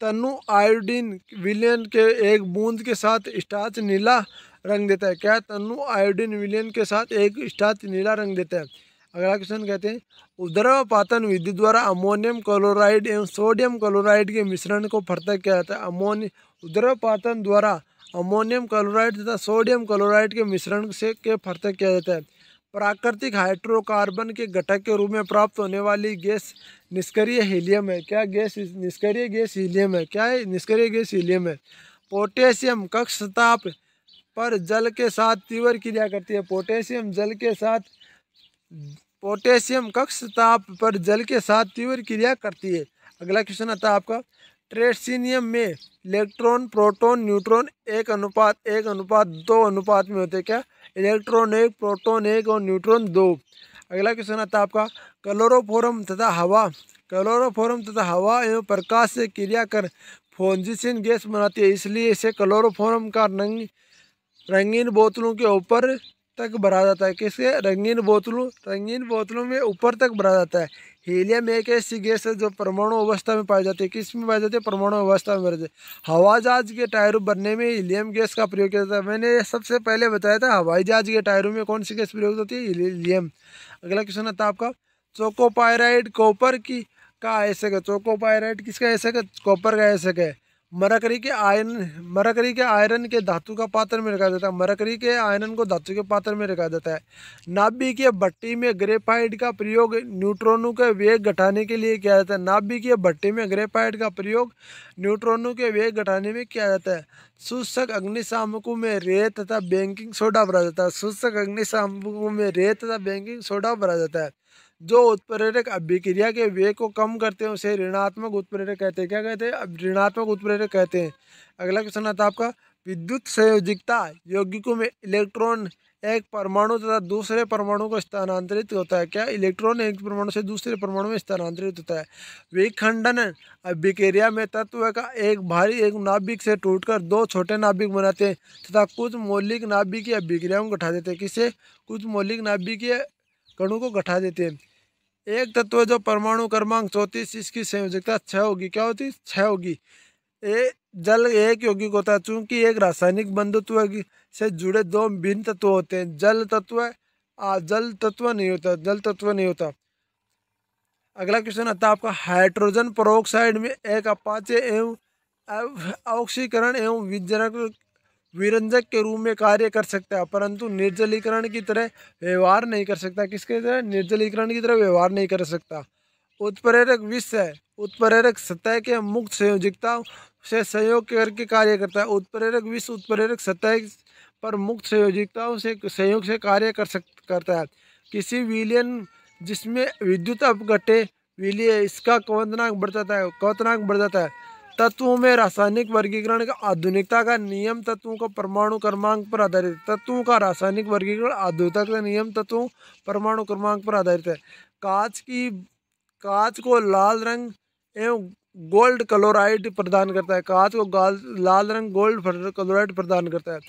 Speaker 1: तनु आयोडीन विलयन के एक बूंद के साथ स्टार्च नीला रंग देता है। क्या? तनु आयोडीन विलयन के साथ एक स्टार्च नीला रंग देता है। अगला क्वेश्चन कहते हैं। उद्रवपातन विधि द्वारा अमोनियम क्लोराइड एवं सोडियम क्लोराइड के मिश्रण को पृथक किया जाता है। उद्रवपातन द्वारा अमोनियम क्लोराइड तथा सोडियम क्लोराइड के मिश्रण से के पृथक किया जाता है। प्राकृतिक हाइड्रोकार्बन के घटक के रूप में प्राप्त होने वाली गैस निष्क्रिय हीलियम है। क्या गैस? निष्क्रिय गैस हीलियम है। क्या है? निष्क्रिय गैस हीलियम है। पोटेशियम कक्ष ताप पर जल के साथ तीव्र क्रिया करती है। पोटेशियम कक्ष ताप पर जल के साथ तीव्र क्रिया करती है। अगला क्वेश्चन आता है आपका। ट्रेटिनियम में इलेक्ट्रॉन प्रोटॉन न्यूट्रॉन 1:1:2 अनुपात में होते हैं। क्या? इलेक्ट्रॉन 1, प्रोटॉन 1 और न्यूट्रॉन 2। अगला क्वेश्चन आता है आपका। क्लोरोफॉर्म तथा हवा एवं प्रकाश से क्रिया कर फ्यूजिन गैस बनाती है। इसलिए इसे क्लोरोफॉर्म का रंगीन बोतलों के ऊपर तक भरा जाता है। किसके? रंगीन बोतलों में ऊपर तक भरा जाता है। हीलियम एक ऐसी गैस है जो परमाणु अवस्था में पाई जाती है। किस में पाई जाती है? परमाणु अवस्था में पाई जाती है। हवाई जहाज के टायरों भरने में हीलियम गैस का प्रयोग किया जाता है। मैंने सबसे पहले बताया था हवाई जहाज के टायरों में कौन सी गैस प्रयोग होती है? हीलियम। अगला क्वेश्चन आता है आपका। चोकोपाइराइड कॉपर का आयसक है। चोकोपाइराइड किसका आयसक है? कॉपर का आयसक है। मरकरी के आयरन के धातु का पात्र में रखा जाता है। मरकरी के आयरन को धातु के पात्र में रखा जाता है। नाभिकीय भट्टी में ग्रेफाइट का प्रयोग न्यूट्रॉनों के वेग घटाने के लिए किया जाता है। नाभिकीय भट्टी में ग्रेफाइट का प्रयोग न्यूट्रॉनों के वेग घटाने में किया जाता है। शुष्क अग्निशामकों में रेत तथा बेकिंग सोडा भरा जाता है। शुष्क अग्निशामकों में रेत तथा बेकिंग सोडा भरा जाता है। जो उत्प्रेरक अभिक्रिया के वेग को कम करते हैं उसे ऋणात्मक उत्प्रेरक कहते हैं। क्या कहते हैं? ऋणात्मक उत्प्रेरक कहते हैं। अगला क्वेश्चन आता है आपका। विद्युत संयोजकता यौगिकों में इलेक्ट्रॉन एक परमाणु तथा दूसरे परमाणु को स्थानांतरित होता है। क्या? इलेक्ट्रॉन एक परमाणु से दूसरे परमाणु में स्थानांतरित होता है। विखंडन अभिक्रिया में तत्व का एक भारी एक नाभिक से टूटकर 2 छोटे नाभिक बनाते हैं तथा कुछ मौलिक नाभिकीय अभिक्रियाओं को घटा देते हैं। किसे? कुछ मौलिक नाभिकीय कणों को घटा देते हैं। एक तत्व जो परमाणु क्रमांक 34 इसकी संयोजकता 6 होगी। क्या होती है? 6 होगी। जल एक यौगिक होता है। चूंकि एक रासायनिक बंधुत्व से जुड़े 2 भिन्न तत्व होते हैं। जल तत्व नहीं होता। अगला क्वेश्चन आता है आपका। हाइड्रोजन पेरोक्साइड में एक अपाचे एवं ऑक्सीकरण एवं विरंजक के रूप में कार्य कर सकता है, परंतु निर्जलीकरण की तरह व्यवहार नहीं कर सकता। किसके तरह? निर्जलीकरण की तरह व्यवहार नहीं कर सकता। उत्प्रेरक विष है। उत्प्रेरक सतह के मुक्त संयोजकता से संयोग करके कार्य करता है। उत्प्रेरक विष उत्प्रेरक सतह पर मुक्त संयोजकताओं से संयोग से कार्य करता है। किसी विलयन जिसमें विद्युत अपघटे विलय इसका क्वथनांक बढ़ जाता है। तत्वों में रासायनिक वर्गीकरण का आधुनिकता का नियम तत्वों का परमाणु क्रमांक पर आधारित है। तत्वों का रासायनिक वर्गीकरण आधुनिकता का नियम तत्वों परमाणु क्रमांक पर आधारित है। कांच को लाल रंग एवं गोल्ड क्लोराइड प्रदान करता है। कांच को लाल रंग गोल्ड क्लोराइड प्रदान करता है।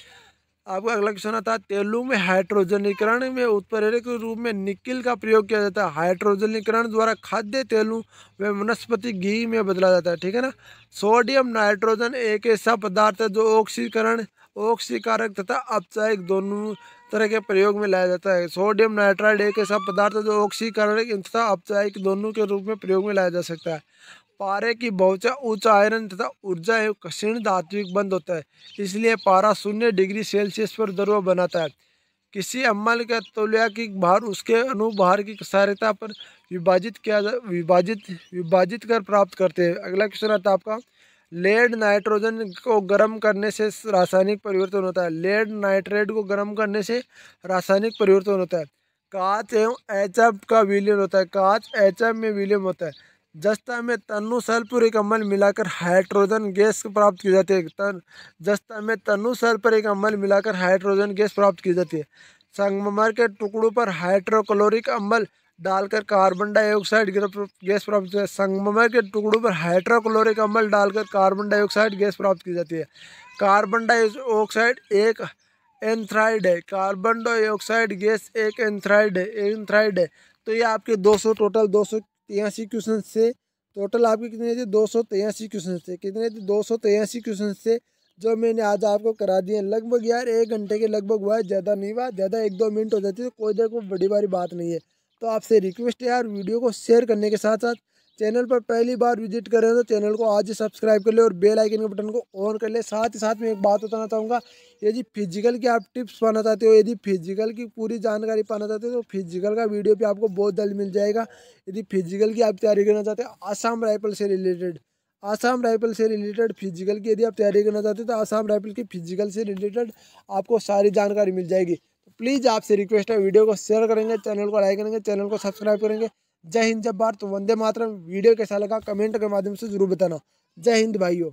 Speaker 1: आपका अगला क्वेश्चन आता है। तेलों में हाइड्रोजनीकरण में उत्प्रेरक के रूप में निकिल का प्रयोग किया जाता है। हाइड्रोजनीकरण द्वारा खाद्य तेलों व वनस्पति घी में बदला जाता है। ठीक है ना। सोडियम नाइट्रोजन एक ऐसा पदार्थ है जो ऑक्सीकारक तथा अपचायक तरह के प्रयोग में लाया जाता है। सोडियम नाइट्राइड एक ऐसा पदार्थ है जो ऑक्सीकरण तथा अपचायक दोनों के रूप में प्रयोग में लाया जा सकता है। पारे की बहुचा उच्च आयरन तथा ऊर्जा एवं क्षीण धात्विक बंद होता है, इसलिए पारा 0 डिग्री सेल्सियस पर द्रव बनाता है। किसी अम्ल के तौलिक भार उसके अनुभार की क्षारीयता पर विभाजित कर प्राप्त करते हैं। अगला क्वेश्चन आता है आपका, लेड नाइट्रोजन को गर्म करने से रासायनिक परिवर्तन होता है। लेड नाइट्रेट को गर्म करने से रासायनिक परिवर्तन होता है। कांच एवं HF का विलयन होता है। कांच HF में विलयन होता है। जस्ता में तनु सल्फ्यूरिक अम्ल मिलाकर हाइड्रोजन गैस प्राप्त की जाती है। जस्ता में तनु सल्फ्यूरिक अम्ल मिलाकर हाइड्रोजन गैस प्राप्त की जाती है। संगमरमर के टुकड़ों पर हाइड्रोक्लोरिक अम्ल डालकर कार्बन डाइऑक्साइड गैस प्राप्त की जाती है। संगमरमर के टुकड़ों पर हाइड्रोक्लोरिक अम्ल डालकर कार्बन डाइऑक्साइड गैस प्राप्त की जाती है। कार्बन डाइऑक्साइड एक एंथ्राइड है। कार्बन डाइऑक्साइड गैस एक एंथ्राइड है। तो ये आपके 200 टोटल 283 क्वेश्चन से टोटल आपके कितने थे 283 क्वेश्चन थे। कितने थे 283 क्वेश्चन से जो मैंने आज आपको करा दिए। लगभग यार 1 घंटे के लगभग हुआ है, ज़्यादा नहीं हुआ। ज़्यादा 1-2 मिनट हो जाती है तो कोई देखो बड़ी बारी बात नहीं है। तो आपसे रिक्वेस्ट है यार, वीडियो को शेयर करने के साथ साथ चैनल पर पहली बार विजिट कर रहे हो तो चैनल को आज ही सब्सक्राइब कर ले और बेल आइकन के बटन को ऑन कर ले। साथ ही साथ में एक बात बताना चाहूँगा, यदि फिजिकल की आप टिप्स पाना चाहते हो, यदि फिजिकल की पूरी जानकारी पाना चाहते हो तो फिजिकल का वीडियो भी आपको बहुत जल्द मिल जाएगा। यदि फिजिकल की आप तैयारी करना चाहते हो आसाम राइफल से रिलेटेड फिजिकल की यदि आप तैयारी करना चाहते हो तो आसाम राइफल की फिजिकल से रिलेटेड आपको सारी जानकारी मिल जाएगी। तो प्लीज़ आपसे रिक्वेस्ट है, वीडियो को शेयर करेंगे, चैनल को लाइक करेंगे, चैनल को सब्सक्राइब करेंगे। जय हिंद, जय भारत, वंदे मातरम। वीडियो कैसा लगा कमेंट के माध्यम से जरूर बताना। जय हिंद भाइयों।